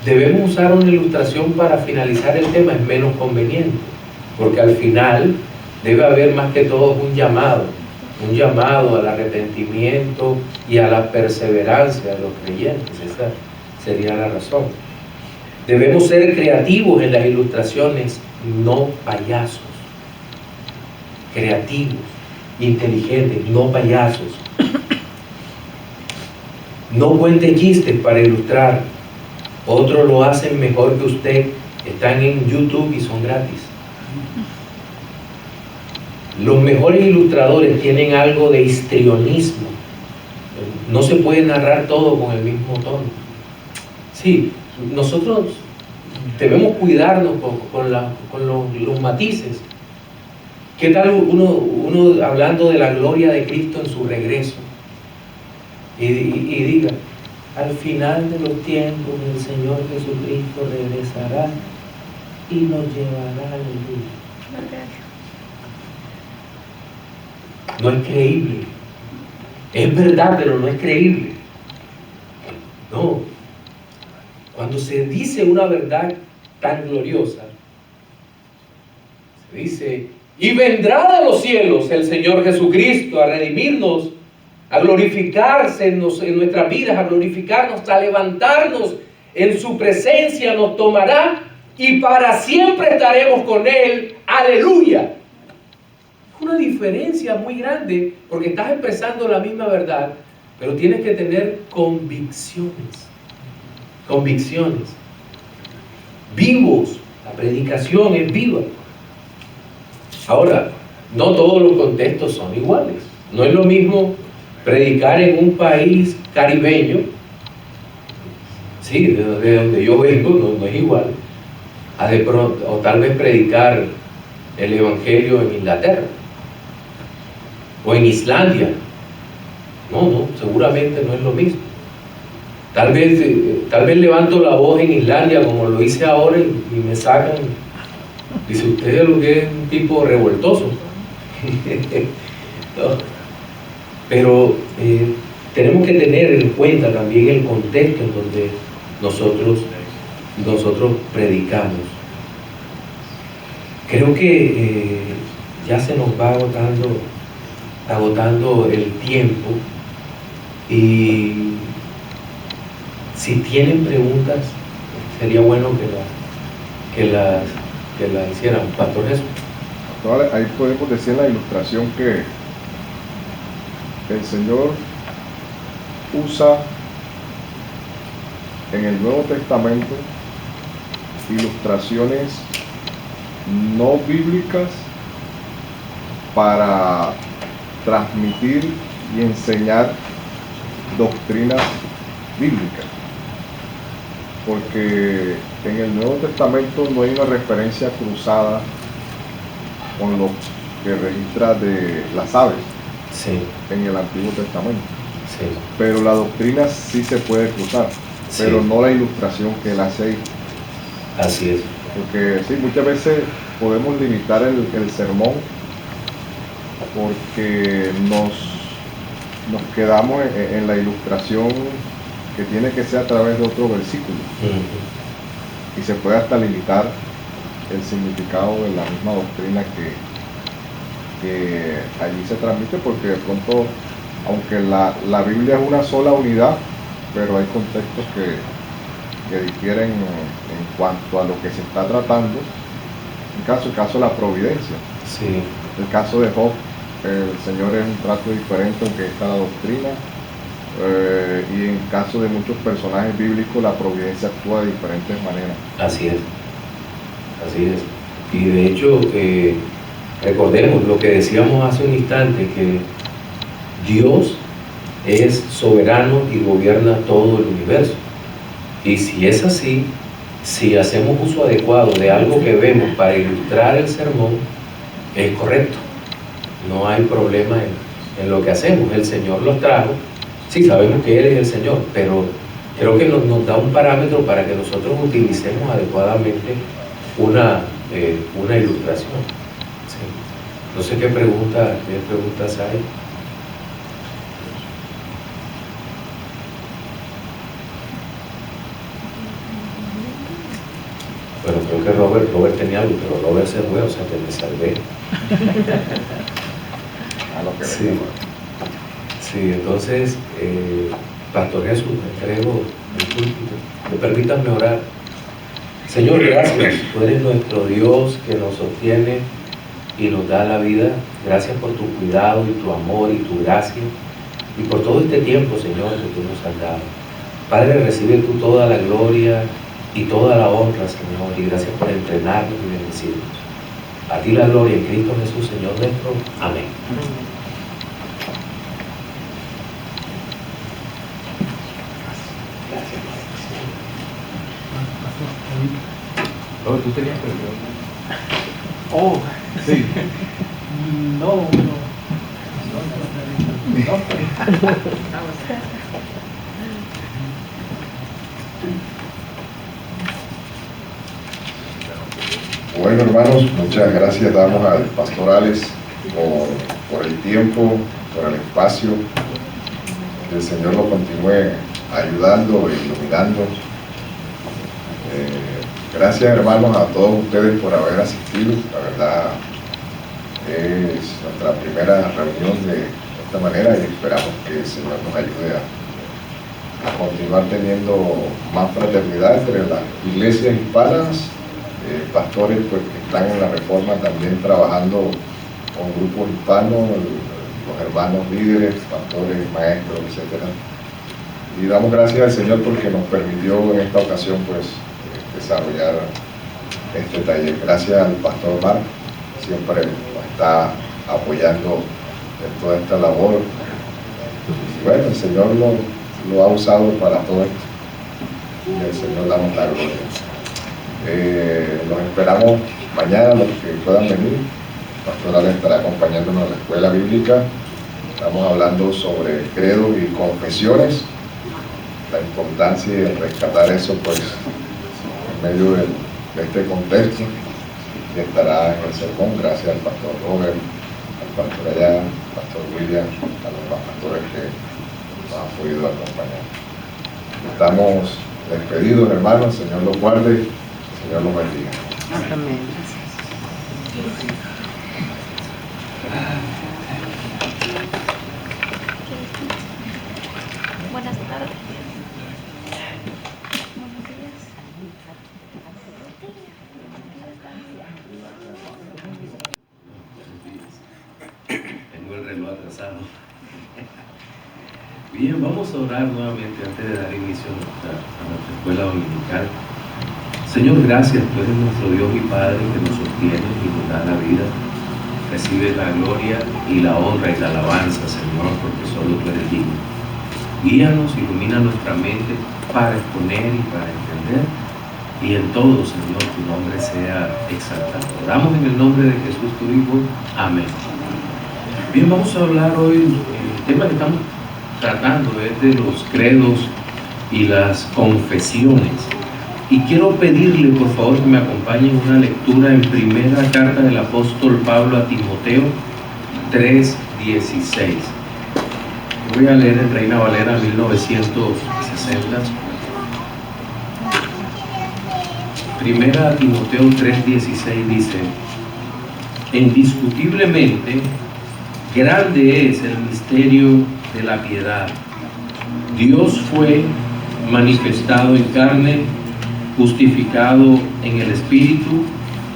[SPEAKER 1] ¿Debemos usar una ilustración para finalizar el tema? Es menos conveniente, porque al final debe haber más que todo un llamado al arrepentimiento y a la perseverancia de los creyentes. Esa sería la razón. Debemos ser creativos en las ilustraciones, no payasos. Creativos, inteligentes, no payasos. No cuente chistes para ilustrar. Otros lo hacen mejor que usted. Están en YouTube y son gratis. Los mejores ilustradores tienen algo de histrionismo. No se puede narrar todo con el mismo tono. Sí, nosotros debemos cuidarnos con los matices. ¿Qué tal uno hablando de la gloria de Cristo en su regreso? Y diga: al final de los tiempos el Señor Jesucristo regresará y nos llevará a la luz. No es creíble. Es verdad, pero no es creíble. No. Cuando se dice una verdad tan gloriosa, se dice: y vendrá de los cielos el Señor Jesucristo a redimirnos, a glorificarse en nuestras vidas, a glorificarnos, a levantarnos en su presencia, nos tomará y para siempre estaremos con Él. ¡Aleluya! Una diferencia muy grande, porque estás expresando la misma verdad, pero tienes que tener convicciones. Convicciones. Vivos. La predicación es viva. Ahora, no todos los contextos son iguales. No es lo mismo predicar en un país caribeño, sí, de donde yo vengo, no es igual, o tal vez predicar el Evangelio en Inglaterra o en Islandia. No, seguramente no es lo mismo. Tal vez levanto la voz en Islandia como lo hice ahora y me sacan. Dice: usted es lo que es un tipo revoltoso. No. Pero tenemos que tener en cuenta también el contexto en donde nosotros predicamos. Creo que ya se nos va agotando el tiempo, y si tienen preguntas sería bueno que las hicieran. Pastor Jesús.
[SPEAKER 2] Ahí podemos decir la ilustración que el Señor usa en el Nuevo Testamento ilustraciones no bíblicas para transmitir y enseñar doctrinas bíblicas, porque en el Nuevo Testamento no hay una referencia cruzada con lo que registra de las aves
[SPEAKER 1] Sí,
[SPEAKER 2] en el Antiguo Testamento,
[SPEAKER 1] sí,
[SPEAKER 2] pero la doctrina sí se puede cruzar, pero
[SPEAKER 1] sí,
[SPEAKER 2] no la ilustración que él hace ahí,
[SPEAKER 1] así es.
[SPEAKER 2] porque sí, muchas veces podemos limitar el sermón porque nos quedamos en la ilustración que tiene que ser a través de otro versículo,
[SPEAKER 1] Ujú.
[SPEAKER 2] y se puede hasta limitar el significado de la misma doctrina que allí se transmite, porque de pronto, aunque la Biblia es una sola unidad, pero hay contextos que difieren en cuanto a lo que se está tratando. El caso de la providencia,
[SPEAKER 1] Sí,
[SPEAKER 2] el caso de Job, el Señor es un trato diferente, aunque está la doctrina. Y en caso de muchos personajes bíblicos, la providencia actúa de diferentes maneras.
[SPEAKER 1] así es, así es. Y de hecho, recordemos lo que decíamos hace un instante, que Dios es soberano y gobierna todo el universo. Y si es así, si hacemos uso adecuado de algo que vemos para ilustrar el sermón, es correcto. No hay problema en lo que hacemos. El Señor los trajo. Sí, sabemos que Él es el Señor, pero creo que nos da un parámetro para que nosotros utilicemos adecuadamente una ilustración. Sí. No sé qué preguntas hay. Bueno, creo que Robert tenía algo, pero Robert se fue, o sea que me salvé.
[SPEAKER 2] A lo que
[SPEAKER 1] Sí,
[SPEAKER 2] venga.
[SPEAKER 1] sí, entonces, Pastor Jesús, me entrego el púlpito. Permítanme orar. Señor, gracias. Tú eres nuestro Dios que nos sostiene y nos da la vida. Gracias por tu cuidado y tu amor y tu gracia y por todo este tiempo, Señor, que tú nos has dado. Padre, recibe tú toda la gloria y toda la honra, Señor, y gracias por entrenarnos y bendecirnos. A ti la gloria en Cristo Jesús, Señor nuestro. Amén. Gracias.
[SPEAKER 3] Robert, ¿tú tenías preguntas?
[SPEAKER 4] Oh,
[SPEAKER 3] Sí.
[SPEAKER 4] no, no.
[SPEAKER 2] Bueno, hermanos, muchas gracias damos al pastor Alex por el tiempo, por el espacio. Que el Señor lo continúe ayudando e iluminando. Gracias, hermanos, a todos ustedes por haber asistido. La verdad, es nuestra primera reunión de esta manera y esperamos que el Señor nos ayude a continuar teniendo más fraternidad entre las iglesias hispanas, pastores pues, que están en la Reforma también trabajando con grupos hispanos, los hermanos líderes, pastores, maestros, etc. Y damos gracias al Señor porque nos permitió en esta ocasión pues desarrollar este taller. Gracias al pastor Marc, siempre nos está apoyando en toda esta labor. Y bueno, el Señor lo ha usado para todo esto. Y al Señor damos la gloria. Los esperamos mañana, los que puedan venir. El pastor Ale estará acompañándonos a la escuela bíblica. Estamos hablando sobre credo y confesiones, la importancia de rescatar eso pues en medio de este contexto, y estará en el sermón. Gracias al pastor Robert, al pastor allá, al pastor William, a los demás pastores que nos han podido acompañar. Estamos despedidos, hermanos. El Señor los guarde, el Señor los bendiga.
[SPEAKER 5] Amén.
[SPEAKER 6] Buenas tardes. Buenos días.
[SPEAKER 1] Tengo el reloj atrasado. Bien, vamos a orar nuevamente antes de dar inicio a nuestra escuela dominical. Señor, gracias, tú eres nuestro Dios y Padre que nos sostiene y nos da la vida. Recibe la gloria y la honra y la alabanza, Señor, porque solo tú eres digno. Guíanos, ilumina nuestra mente para exponer y para entender, y en todo, Señor, tu nombre sea exaltado. Oramos en el nombre de Jesús, tu Hijo. Amén. Bien, vamos a hablar hoy, el tema que estamos tratando es de los credos y las confesiones. Y quiero pedirle, por favor, que me acompañen una lectura en primera carta del apóstol Pablo a Timoteo 3:16. Voy a leer en Reina Valera 1960. Primera Timoteo 3:16 dice: indiscutiblemente grande es el misterio de la piedad. Dios fue manifestado en carne, justificado en el Espíritu,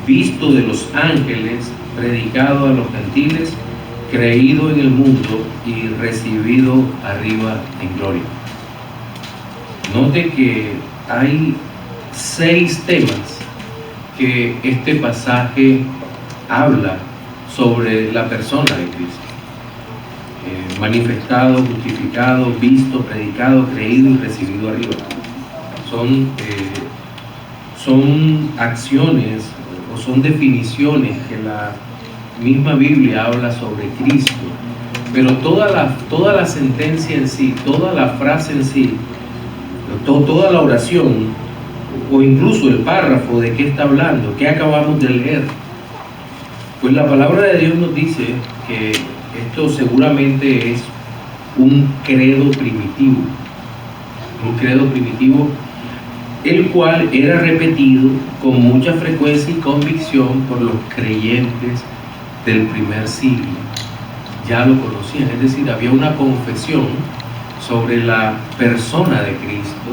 [SPEAKER 1] visto de los ángeles, predicado a los gentiles, creído en el mundo y recibido arriba en gloria. Note que hay 6 temas que este pasaje habla sobre la persona de Cristo. Manifestado, justificado, visto, predicado, creído y recibido arriba. Son acciones o son definiciones que la misma Biblia habla sobre Cristo, pero toda la sentencia en sí, toda la frase en sí, toda la oración o incluso el párrafo de qué está hablando, qué acabamos de leer, pues la palabra de Dios nos dice que esto seguramente es un credo primitivo, el cual era repetido con mucha frecuencia y convicción por los creyentes del primer siglo. Ya lo conocían, es decir, había una confesión sobre la persona de Cristo,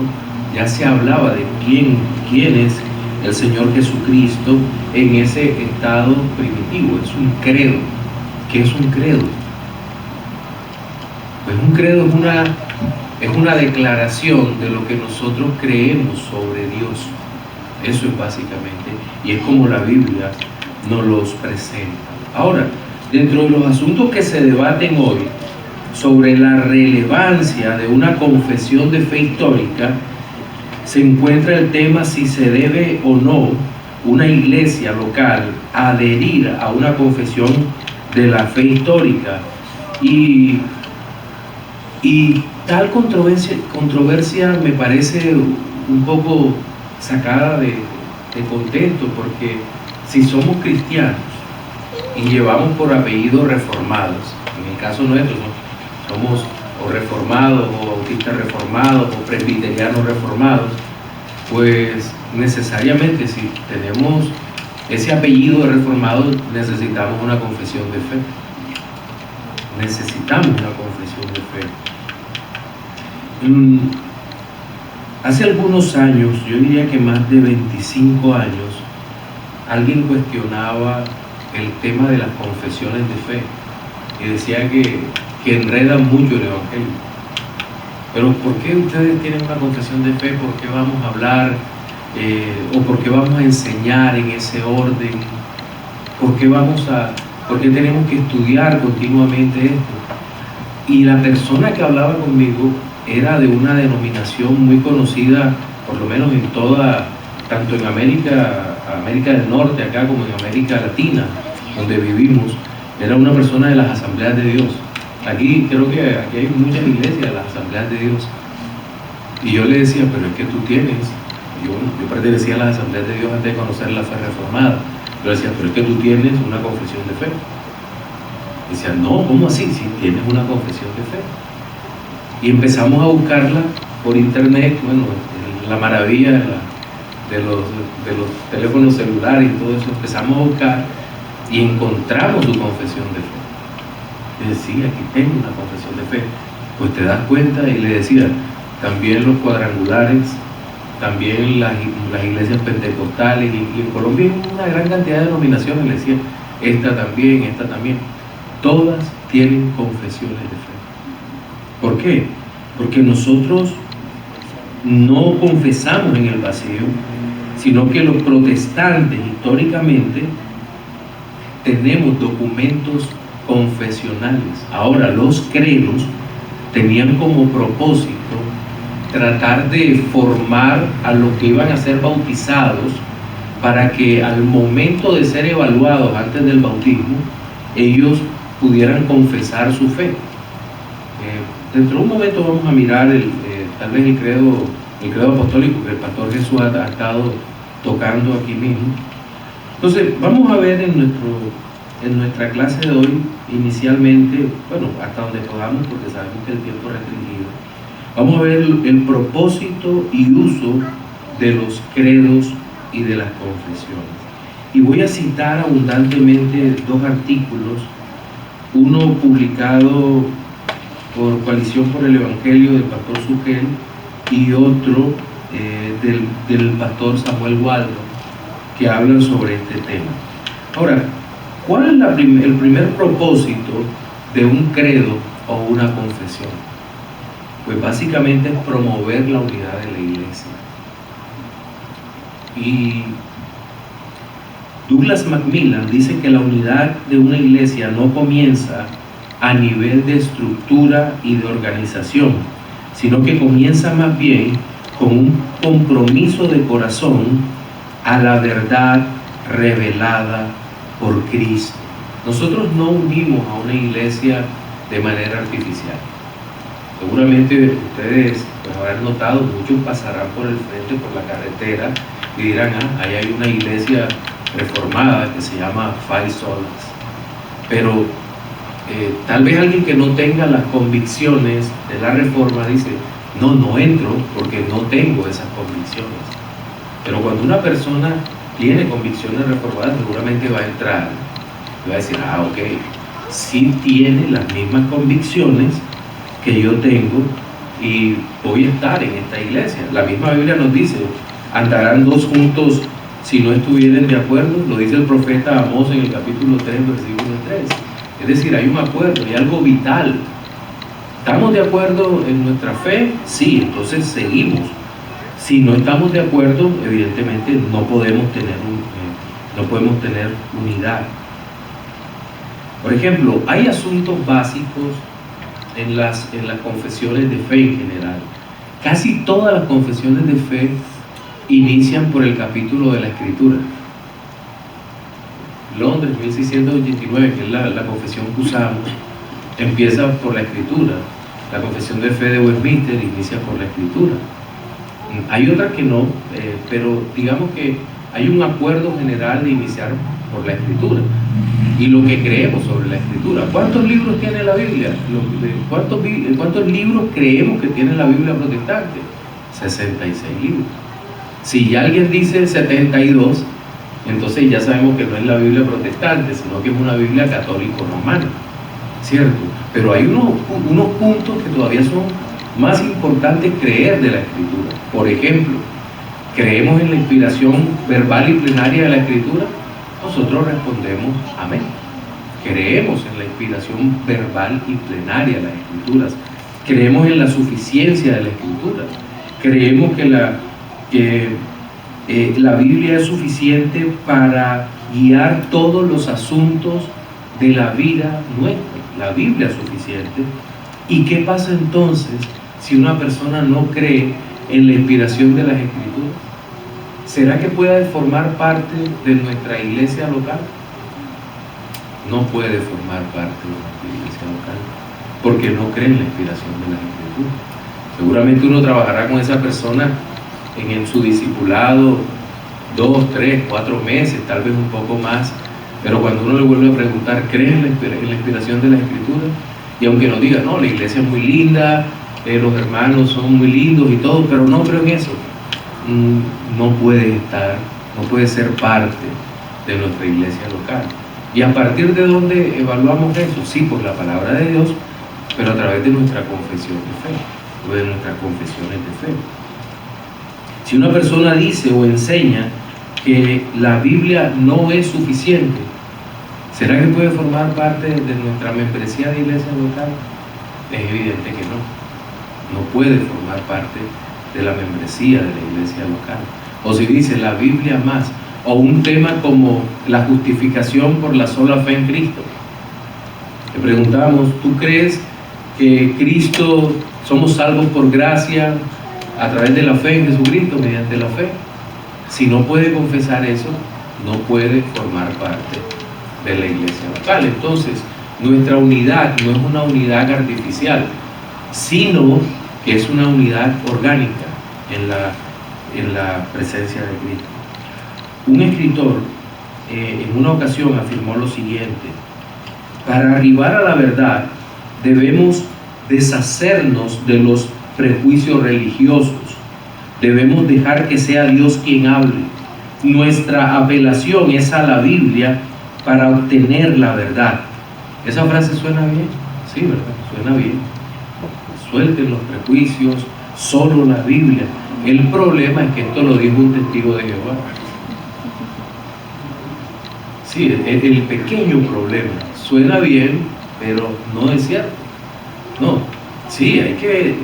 [SPEAKER 1] ya se hablaba de quién es el Señor Jesucristo en ese estado primitivo. Es un credo. ¿Qué es un credo? Pues un credo es una declaración de lo que nosotros creemos sobre Dios. Eso es básicamente, y es como la Biblia nos los presenta. Ahora, dentro de los asuntos que se debaten hoy sobre la relevancia de una confesión de fe histórica, se encuentra el tema si se debe o no una iglesia local adherir a una confesión de la fe histórica, y tal controversia me parece un poco sacada de contexto, porque si somos cristianos y llevamos por apellido reformados, en el caso nuestro somos o reformados o bautistas reformados o presbiterianos reformados, pues necesariamente si tenemos ese apellido de reformado necesitamos una confesión de fe. Necesitamos una confesión de fe. Hace algunos años, yo diría que más de 25 años, alguien cuestionaba el tema de las confesiones de fe y decía que enredan mucho el Evangelio. Pero ¿por qué ustedes tienen una confesión de fe? ¿Por qué vamos a hablar o por qué vamos a enseñar en ese orden? ¿Por qué tenemos que estudiar continuamente esto? Y la persona que hablaba conmigo era de una denominación muy conocida, por lo menos en tanto en América del Norte, acá, como en América Latina, donde vivimos. Era una persona de las Asambleas de Dios. Creo que aquí hay muchas iglesias de las Asambleas de Dios. Y yo le decía, pero es que tú yo pertenecía a las Asambleas de Dios antes de conocer la fe reformada. Yo le decía, pero es que tú tienes una confesión de fe. Y decía, no, ¿cómo así? Si tienes una confesión de fe. Y empezamos a buscarla por internet, bueno, la maravilla de los teléfonos celulares y todo eso. Empezamos a buscar y encontramos su confesión de fe. Y decía, aquí tengo una confesión de fe. Pues te das cuenta, y le decía, también los cuadrangulares, también las iglesias pentecostales, y en Colombia hay una gran cantidad de denominaciones, le decía, esta también, todas tienen confesiones de fe. ¿Por qué? Porque nosotros no confesamos en el vacío, sino que los protestantes históricamente tenemos documentos confesionales. Ahora, los credos tenían como propósito tratar de formar a los que iban a ser bautizados para que al momento de ser evaluados antes del bautismo, ellos pudieran confesar su fe. Dentro de un momento vamos a mirar tal vez el credo apostólico que el pastor Jesús ha estado tocando aquí mismo. Entonces, vamos a ver en nuestra clase de hoy, inicialmente, bueno, hasta donde podamos, porque sabemos que el tiempo es restringido, vamos a ver el propósito y uso de los credos y de las confesiones. Y voy a citar abundantemente dos artículos, uno publicado por Coalición por el Evangelio del pastor Sugel y otro del pastor Samuel Waldo, que hablan sobre este tema. Ahora, ¿cuál es el primer propósito de un credo o una confesión? Pues básicamente es promover la unidad de la iglesia. Y Douglas Macmillan dice que la unidad de una iglesia no comienza a nivel de estructura y de organización, sino que comienza más bien con un compromiso de corazón a la verdad revelada por Cristo. Nosotros no unimos a una iglesia de manera artificial. Seguramente ustedes pues, habrán notado, muchos pasarán por el frente, por la carretera, y dirán, ahí hay una iglesia reformada que se llama Five Solas. Pero tal vez alguien que no tenga las convicciones de la reforma dice, no entro porque no tengo esas convicciones. Pero cuando una persona tiene convicciones reformadas, seguramente va a entrar y va a decir, ok, sí tiene las mismas convicciones que yo tengo y voy a estar en esta iglesia. La misma Biblia nos dice, andarán dos juntos si no estuvieren de acuerdo, lo dice el profeta Amós en el capítulo 3, versículo 3. Es decir, hay un acuerdo, hay algo vital. ¿Estamos de acuerdo en nuestra fe? Sí, entonces seguimos. Si no estamos de acuerdo, evidentemente no podemos tener unidad. Por ejemplo, hay asuntos básicos en las confesiones de fe en general. Casi todas las confesiones de fe inician por el capítulo de la Escritura. Londres, 1689, que es la confesión que usamos, empieza por la Escritura. La confesión de fe de Westminster inicia por la Escritura. Hay otras que no, pero digamos que hay un acuerdo general de iniciar por la Escritura y lo que creemos sobre la Escritura. ¿Cuántos libros tiene la Biblia? ¿Cuántos libros creemos que tiene la Biblia protestante? 66 libros. Si ya alguien dice 72, entonces ya sabemos que no es la Biblia protestante, sino que es una Biblia católico-romana, ¿cierto? Pero hay unos puntos que todavía son más importantes creer de la Escritura. Por ejemplo, ¿creemos en la inspiración verbal y plenaria de la Escritura? Nosotros respondemos amén. Creemos en la inspiración verbal y plenaria de las Escrituras. Creemos en la suficiencia de la Escritura. Creemos que la Biblia es suficiente para guiar todos los asuntos de la vida nuestra. La Biblia es suficiente. ¿Y qué pasa entonces si una persona no cree en la inspiración de las Escrituras? ¿Será que puede formar parte de nuestra iglesia local? No puede formar parte de nuestra iglesia local porque no cree en la inspiración de las Escrituras. Seguramente uno trabajará con esa persona en su discipulado 2, 3, 4 meses, tal vez un poco más, pero cuando uno le vuelve a preguntar, ¿cree en la inspiración de las Escrituras? Y aunque nos diga, no, la iglesia es muy linda, los hermanos son muy lindos y todo, pero no creo en eso, no puede ser parte de nuestra iglesia local. ¿Y a partir de dónde evaluamos eso? Sí, por la palabra de Dios, pero a través de nuestra confesión de fe, o de nuestras confesiones de fe. Si una persona dice o enseña que la Biblia no es suficiente, ¿será que puede formar parte de nuestra membresía de iglesia local? es evidente que no puede formar parte de la membresía de la iglesia local. O si dice la Biblia más, o un tema como la justificación por la sola fe en Cristo. Le preguntamos, ¿tú crees que Cristo, somos salvos por gracia a través de la fe en Jesucristo, mediante la fe? Si no puede confesar eso, no puede formar parte de la iglesia local. Entonces, nuestra unidad no es una unidad artificial, sino que es una unidad orgánica en la presencia de Cristo. Un escritor en una ocasión afirmó lo siguiente: para arribar a la verdad debemos deshacernos de los prejuicios religiosos, debemos dejar que sea Dios quien hable. Nuestra apelación es a la Biblia para obtener la verdad. ¿Esa frase suena bien? Sí, ¿verdad? Suena bien. Suelten los prejuicios, solo la Biblia. El problema es que esto lo dijo un testigo de Jehová. Sí, el pequeño problema. Suena bien, pero no es cierto. No, sí, hay que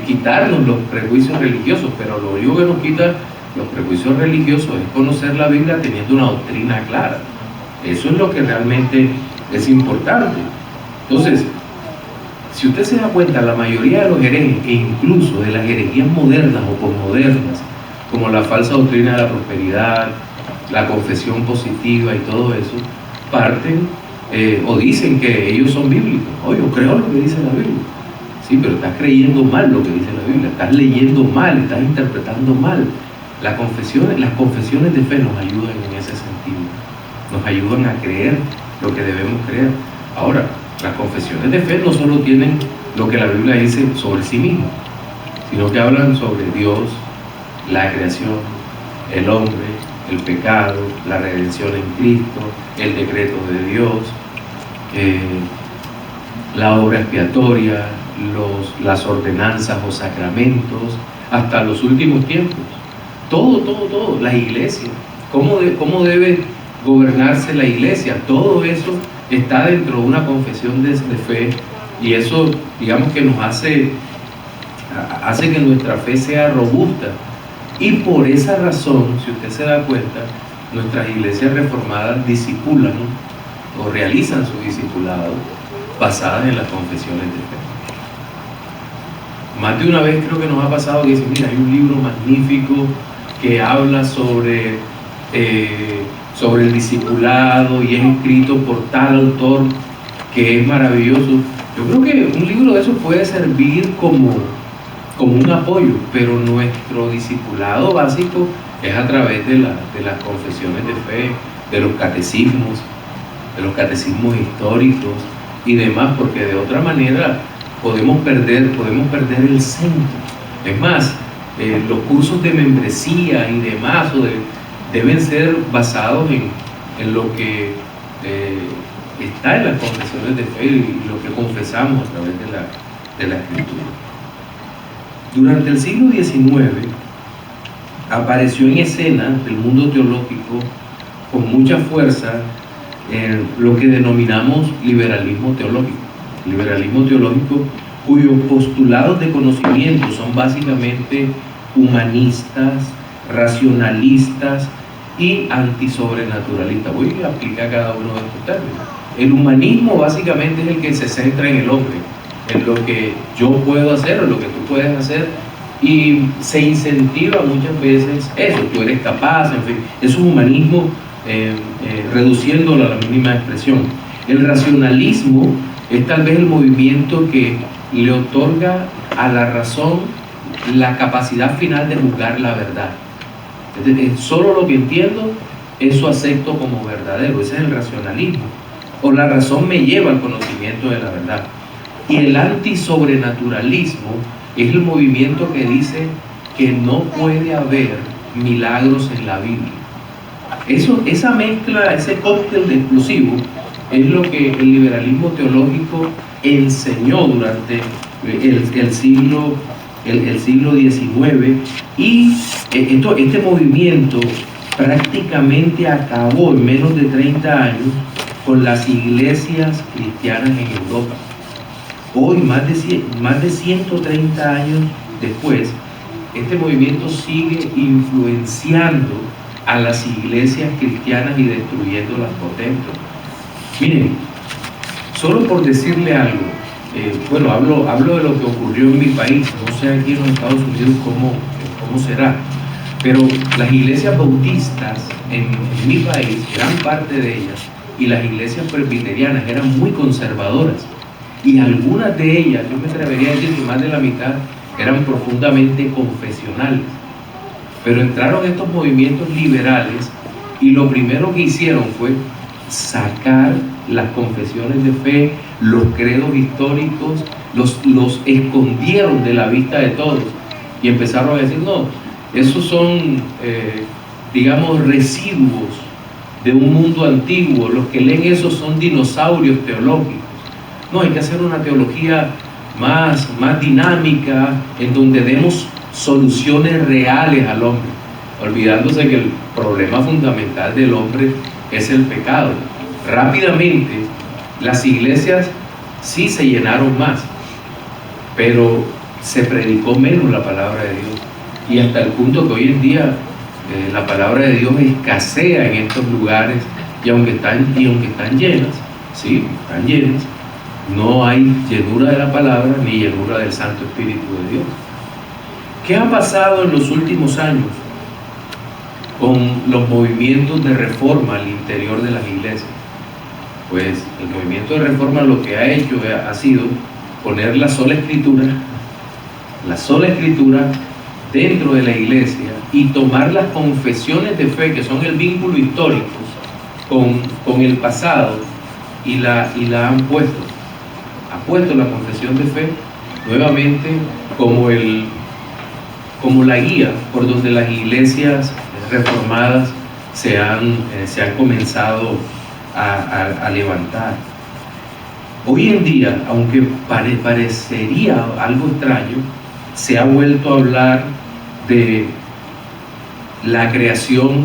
[SPEAKER 1] quitarnos los prejuicios religiosos, pero lo único que nos quita los prejuicios religiosos es conocer la Biblia teniendo una doctrina clara. Eso es lo que realmente es importante. Entonces, si usted se da cuenta, la mayoría de los herejes, e incluso de las herejías modernas o posmodernas, como la falsa doctrina de la prosperidad, la confesión positiva y todo eso, parten o dicen que ellos son bíblicos. Oye, yo creo lo que dice la Biblia. Sí, pero estás creyendo mal lo que dice la Biblia, estás leyendo mal, estás interpretando mal. Las confesiones de fe nos ayudan en ese sentido, nos ayudan a creer lo que debemos creer. Ahora, las confesiones de fe no solo tienen lo que la Biblia dice sobre sí misma, sino que hablan sobre Dios, la creación, el hombre, el pecado, la redención en Cristo, el decreto de Dios, la obra expiatoria, las ordenanzas o sacramentos, hasta los últimos tiempos. Todo, la iglesia, cómo debe gobernarse la iglesia, todo eso está dentro de una confesión de fe, y eso, digamos, que nos hace que nuestra fe sea robusta. Y por esa razón, si usted se da cuenta, nuestras iglesias reformadas discipulan o realizan su discipulado basadas en las confesiones de fe. Más de una vez creo que nos ha pasado que dicen, mira, hay un libro magnífico que habla sobre el discipulado y es escrito por tal autor que es maravilloso. Yo creo que un libro de esos puede servir como un apoyo, pero nuestro discipulado básico es a través de las confesiones de fe, de los catecismos históricos y demás, porque de otra manera podemos perder el centro. Es más, los cursos de membresía y demás deben ser basados en lo que está en las confesiones de fe y lo que confesamos a través de la Escritura. Durante el siglo XIX apareció en escena del mundo teológico con mucha fuerza lo que denominamos liberalismo teológico. Liberalismo teológico cuyos postulados de conocimiento son básicamente humanistas, racionalistas y antisobrenaturalistas. Voy a explicar cada uno de estos términos. El humanismo básicamente es el que se centra en el hombre, en lo que yo puedo hacer o lo que tú puedes hacer, y se incentiva muchas veces eso, tú eres capaz, en fin, es un humanismo reduciéndolo a la mínima expresión. El racionalismo es tal vez el movimiento que le otorga a la razón la capacidad final de juzgar la verdad. Es solo lo que entiendo, eso acepto como verdadero. Ese es el racionalismo. O la razón me lleva al conocimiento de la verdad. Y el antisobrenaturalismo es el movimiento que dice que no puede haber milagros en la Biblia. Esa mezcla, ese cóctel de explosivos es lo que el liberalismo teológico enseñó durante el siglo XIX, y este movimiento prácticamente acabó en menos de 30 años con las iglesias cristianas en Europa.
[SPEAKER 3] Hoy, más de 130 años después, este movimiento sigue influenciando a las iglesias cristianas y destruyéndolas por dentro. Miren, solo por decirle algo, bueno, hablo de lo que ocurrió en mi país, no sé aquí en los Estados Unidos cómo será, pero las iglesias bautistas en mi país, gran parte de ellas, y las iglesias presbiterianas eran muy conservadoras, y algunas de ellas, yo me atrevería a decir que más de la mitad, eran profundamente confesionales. Pero entraron estos movimientos liberales y lo primero que hicieron fue sacar las confesiones de fe, los credos históricos, los escondieron de la vista de todos y empezaron a decir, no, esos son, digamos, residuos de un mundo antiguo, los que leen eso son dinosaurios teológicos. No, hay que hacer una teología más dinámica, en donde demos soluciones reales al hombre, olvidándose que el problema fundamental del hombre es el pecado. Rápidamente las iglesias sí se llenaron más, pero se predicó menos la palabra de Dios, y hasta el punto que hoy en día la palabra de Dios escasea en estos lugares, y aunque están llenas, sí, están llenas, no hay llenura de la palabra ni llenura del Santo Espíritu de Dios. ¿Qué ha pasado en los últimos años con los movimientos de reforma al interior de las iglesias? Pues el movimiento de reforma lo que ha hecho ha sido poner la sola escritura dentro de la iglesia y tomar las confesiones de fe, que son el vínculo histórico con el pasado, y la han puesto. Ha puesto la confesión de fe nuevamente como la guía por donde las iglesias reformadas se han comenzado a levantar. Hoy en día, aunque parecería algo extraño, se ha vuelto a hablar de la creación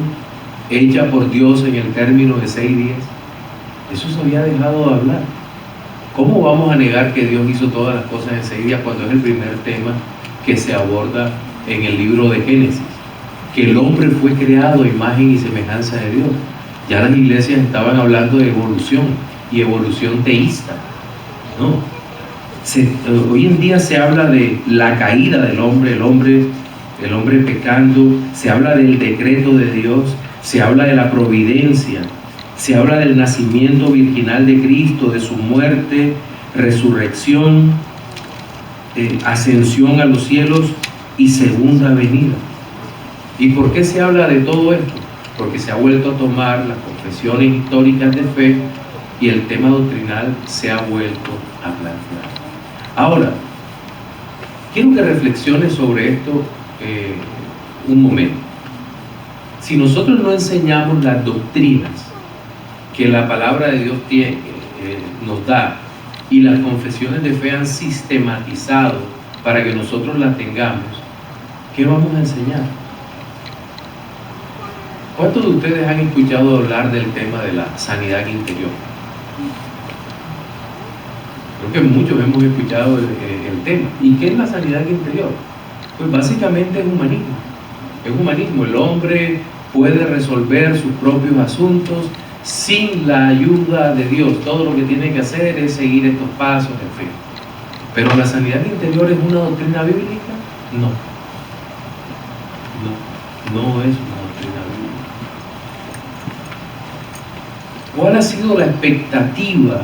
[SPEAKER 3] hecha por Dios en el término de 6 días. Eso se había dejado de hablar. ¿Cómo vamos a negar que Dios hizo todas las cosas en 6 días cuando es el primer tema que se aborda en el libro de Génesis? Que el hombre fue creado a imagen y semejanza de Dios. Ya las iglesias estaban hablando de evolución, y evolución teísta, ¿no? Hoy en día se habla de la caída del hombre, el hombre pecando, se habla del decreto de Dios, se habla de la providencia, se habla del nacimiento virginal de Cristo, de su muerte, resurrección, ascensión a los cielos y segunda venida. ¿Y por qué se habla de todo esto? Porque se ha vuelto a tomar las confesiones históricas de fe y el tema doctrinal se ha vuelto a plantear. Ahora, quiero que reflexiones sobre esto un momento. Si nosotros no enseñamos las doctrinas que la palabra de Dios nos da, y las confesiones de fe han sistematizado para que nosotros las tengamos, ¿qué vamos a enseñar? ¿Cuántos de ustedes han escuchado hablar del tema de la sanidad interior? Creo que muchos hemos escuchado el tema. ¿Y qué es la sanidad interior? Pues básicamente es humanismo. Es humanismo. El hombre puede resolver sus propios asuntos sin la ayuda de Dios. Todo lo que tiene que hacer es seguir estos pasos, en fin. Pero la sanidad interior es una doctrina bíblica. No es una doctrina bíblica. ¿Cuál ha sido la expectativa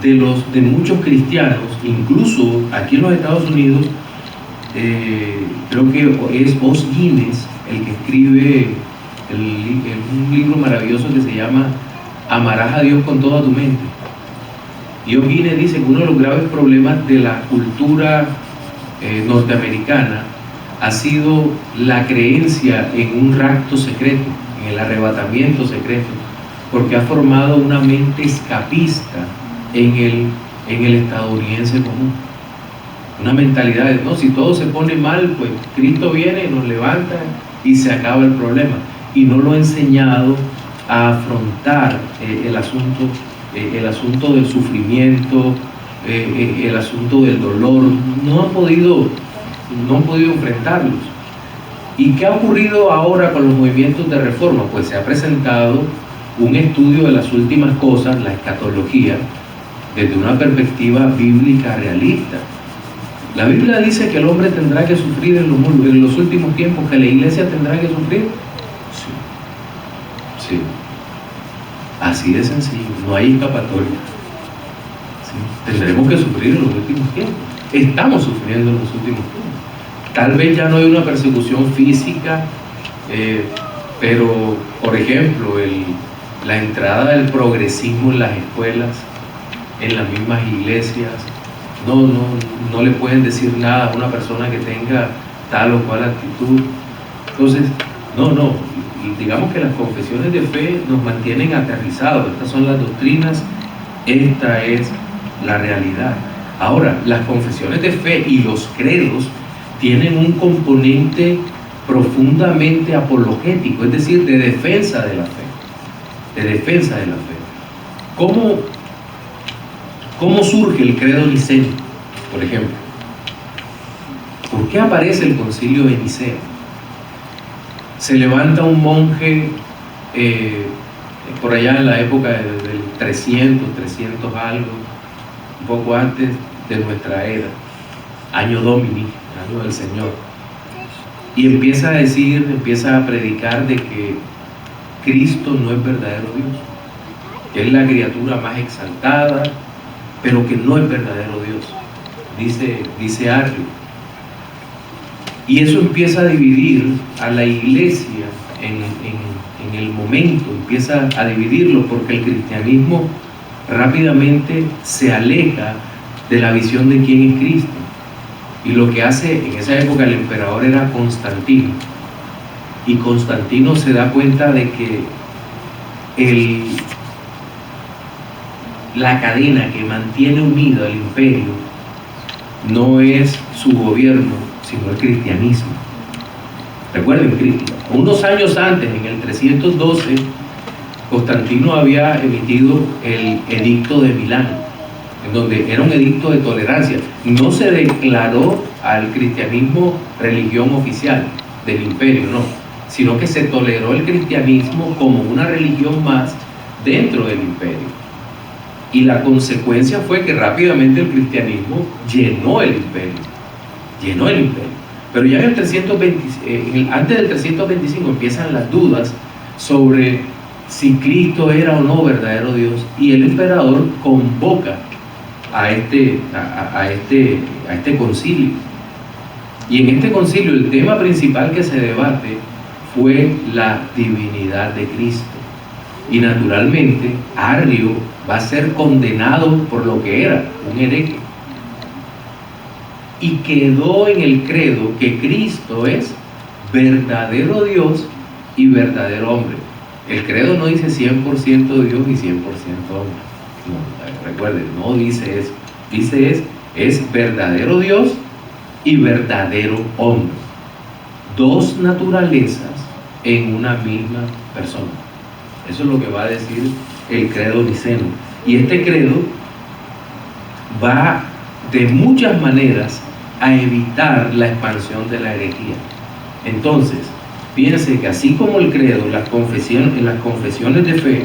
[SPEAKER 3] de muchos cristianos, incluso aquí en los Estados Unidos? Creo que es Os Guinness el que escribe un libro maravilloso que se llama Amarás a Dios con toda tu mente. Y Os Guinness dice que uno de los graves problemas de la cultura norteamericana ha sido la creencia en un rapto secreto, en el arrebatamiento secreto, porque ha formado una mente escapista en el estadounidense común. Una mentalidad de, no, si todo se pone mal, pues Cristo viene, nos levanta y se acaba el problema. Y no lo ha enseñado a afrontar el asunto el asunto del sufrimiento, el asunto del dolor, no han podido enfrentarlos. ¿Y qué ha ocurrido ahora con los movimientos de reforma? Pues se ha presentado un estudio de las últimas cosas, la escatología, desde una perspectiva bíblica realista. La Biblia dice que el hombre tendrá que sufrir en los últimos tiempos, que la iglesia tendrá que sufrir. Sí. Así de sencillo, no hay escapatoria. ¿Sí? Tendremos que sufrir en los últimos tiempos. Estamos sufriendo en los últimos tiempos. Tal vez ya no hay una persecución física, pero, por ejemplo, la entrada del progresismo en las escuelas, en las mismas iglesias, no le pueden decir nada a una persona que tenga tal o cual actitud. Entonces, digamos que las confesiones de fe nos mantienen aterrizados. Estas son las doctrinas, esta es la realidad. Ahora, las confesiones de fe y los credos tienen un componente profundamente apologético, es decir, de defensa de la fe, ¿Cómo surge el credo niceno, por ejemplo? ¿Por qué aparece el concilio de Nicea? Se levanta un monje por allá en la época del 300 algo, un poco antes de nuestra era, año Domini, año del Señor, y empieza a predicar de que Cristo no es verdadero Dios, que es la criatura más exaltada, pero que no es verdadero Dios, dice Arrio. Y eso empieza a dividir a la iglesia en el momento, empieza a dividirlo, porque el cristianismo rápidamente se aleja de la visión de quién es Cristo. Y lo que hace en esa época el emperador era Constantino, y Constantino se da cuenta de que la cadena que mantiene unido al imperio no es su gobierno, sino el cristianismo. Recuerden, unos años antes, en el 312, Constantino había emitido el Edicto de Milán, en donde era un edicto de tolerancia. No se declaró al cristianismo religión oficial del imperio, no, sino que se toleró el cristianismo como una religión más dentro del imperio. Y la consecuencia fue que rápidamente el cristianismo llenó el imperio. Pero ya en el 320, antes del 325 empiezan las dudas sobre si Cristo era o no verdadero Dios, y el emperador convoca a este concilio. Y en este concilio el tema principal que se debate fue la divinidad de Cristo. Y naturalmente Arrio va a ser condenado por lo que era, un hereje. Y quedó en el credo que Cristo es verdadero Dios y verdadero hombre. El credo no dice 100% Dios y 100% hombre. No, recuerden, no dice eso. Dice es verdadero Dios y verdadero hombre. Dos naturalezas en una misma persona. Eso es lo que va a decir el credo niceno. Y este credo va de muchas maneras a evitar la expansión de la herejía. Entonces, fíjense que así como el credo, las confesiones de fe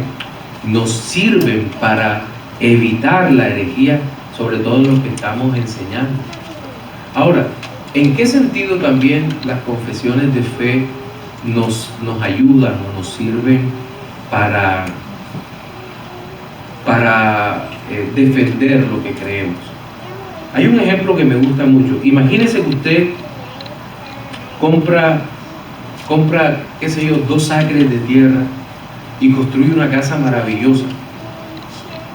[SPEAKER 3] nos sirven para evitar la herejía, sobre todo en lo que estamos enseñando. Ahora, ¿en qué sentido también las confesiones de fe nos ayudan o nos sirven para defender lo que creemos? Hay un ejemplo que me gusta mucho. Imagínese que usted compra, qué sé yo, 2 acres de tierra y construye una casa maravillosa,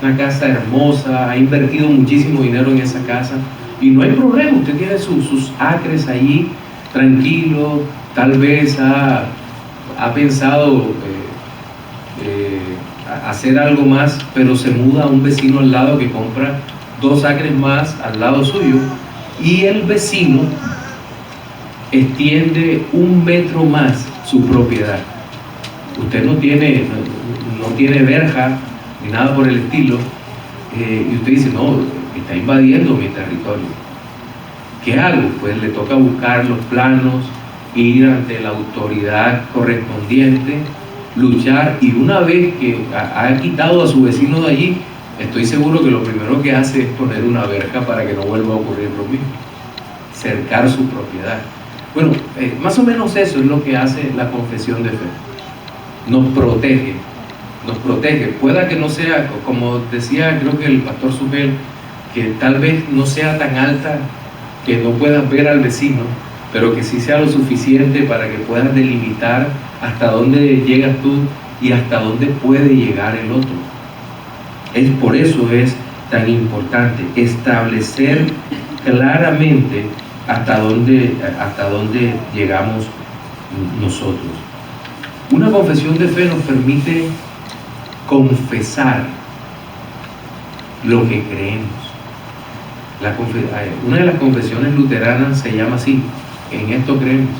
[SPEAKER 3] una casa hermosa, ha invertido muchísimo dinero en esa casa y no hay problema, usted tiene sus acres allí, tranquilo, tal vez ha pensado hacer algo más, pero se muda a un vecino al lado que compra 2 acres más al lado suyo, y el vecino extiende 1 metro más su propiedad. Usted no tiene verja, ni nada por el estilo, y usted dice, no, está invadiendo mi territorio. ¿Qué hago? Pues le toca buscar los planos, ir ante la autoridad correspondiente, luchar, y una vez que ha quitado a su vecino de allí, estoy seguro que lo primero que hace es poner una verja para que no vuelva a ocurrir lo mismo, cercar su propiedad. Bueno, más o menos eso es lo que hace la confesión de fe. Nos protege, nos protege. Pueda que no sea, como decía creo que el pastor Sugel, que tal vez no sea tan alta que no puedas ver al vecino, pero que sí sea lo suficiente para que puedas delimitar hasta dónde llegas tú y hasta dónde puede llegar el otro. Por eso es tan importante establecer claramente hasta dónde llegamos nosotros. Una confesión de fe nos permite confesar lo que creemos. Una de las confesiones luteranas se llama así: en esto creemos.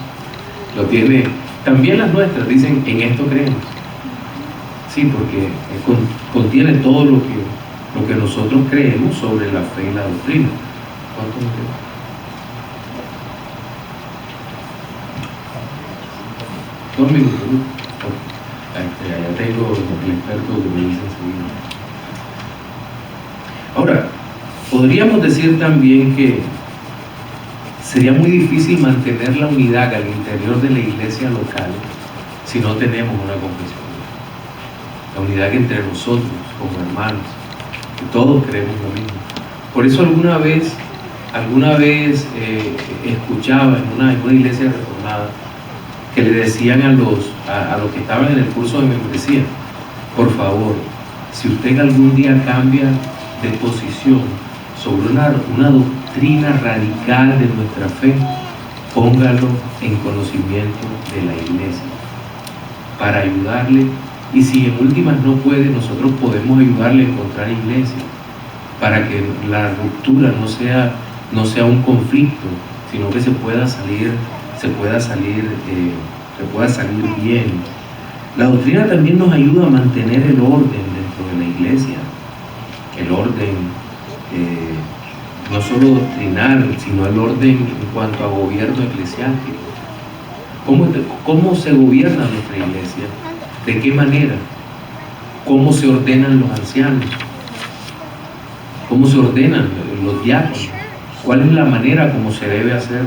[SPEAKER 3] Lo tiene, también las nuestras dicen en esto creemos. Sí, porque contiene todo lo que nosotros creemos sobre la fe y la doctrina. ¿Cuánto me queda? Dos minutos, ¿no? Ya tengo el experto que me dice enseguida. Ahora, podríamos decir también que sería muy difícil mantener la unidad al interior de la iglesia local si no tenemos una confesión. La unidad que entre nosotros, como hermanos, que todos creemos lo mismo. Por eso alguna vez escuchaba en una iglesia reformada que le decían a los que estaban en el curso de membresía: por favor, si usted algún día cambia de posición sobre una doctrina radical de nuestra fe, póngalo en conocimiento de la iglesia para ayudarle, y si en últimas no puede, nosotros podemos ayudarle a encontrar iglesia para que la ruptura no sea un conflicto, sino que se pueda salir bien. La doctrina también nos ayuda a mantener el orden dentro de la iglesia, el orden no solo doctrinal, sino el orden en cuanto a gobierno eclesiástico. ¿Cómo se gobierna nuestra iglesia? ¿De qué manera? ¿Cómo se ordenan los ancianos? ¿Cómo se ordenan los diáconos? ¿Cuál es la manera como se debe hacer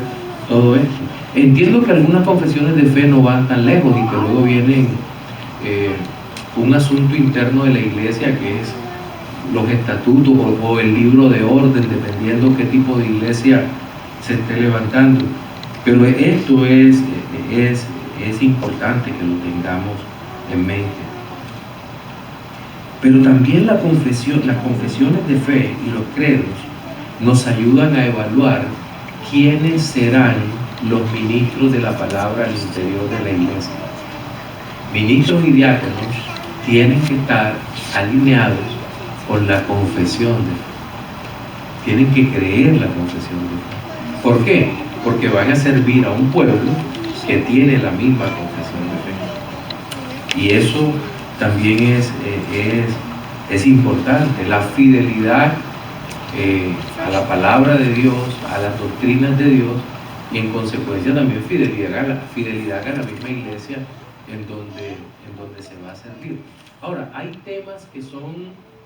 [SPEAKER 3] todo esto? Entiendo que algunas confesiones de fe no van tan lejos y que luego viene un asunto interno de la iglesia, que es los estatutos o el libro de orden, dependiendo qué tipo de iglesia se esté levantando. Pero esto es importante que lo tengamos en mente. Pero también las confesiones de fe y los credos nos ayudan a evaluar quiénes serán los ministros de la palabra al interior de la iglesia. Ministros y diáconos tienen que estar alineados con la confesión de fe. Tienen que creer la confesión de fe. ¿Por qué? Porque van a servir a un pueblo que tiene la misma confesión de fe. Y eso también es importante, la fidelidad a la palabra de Dios, a las doctrinas de Dios, y en consecuencia también fidelidad a la misma iglesia en donde se va a servir. Ahora, hay temas que son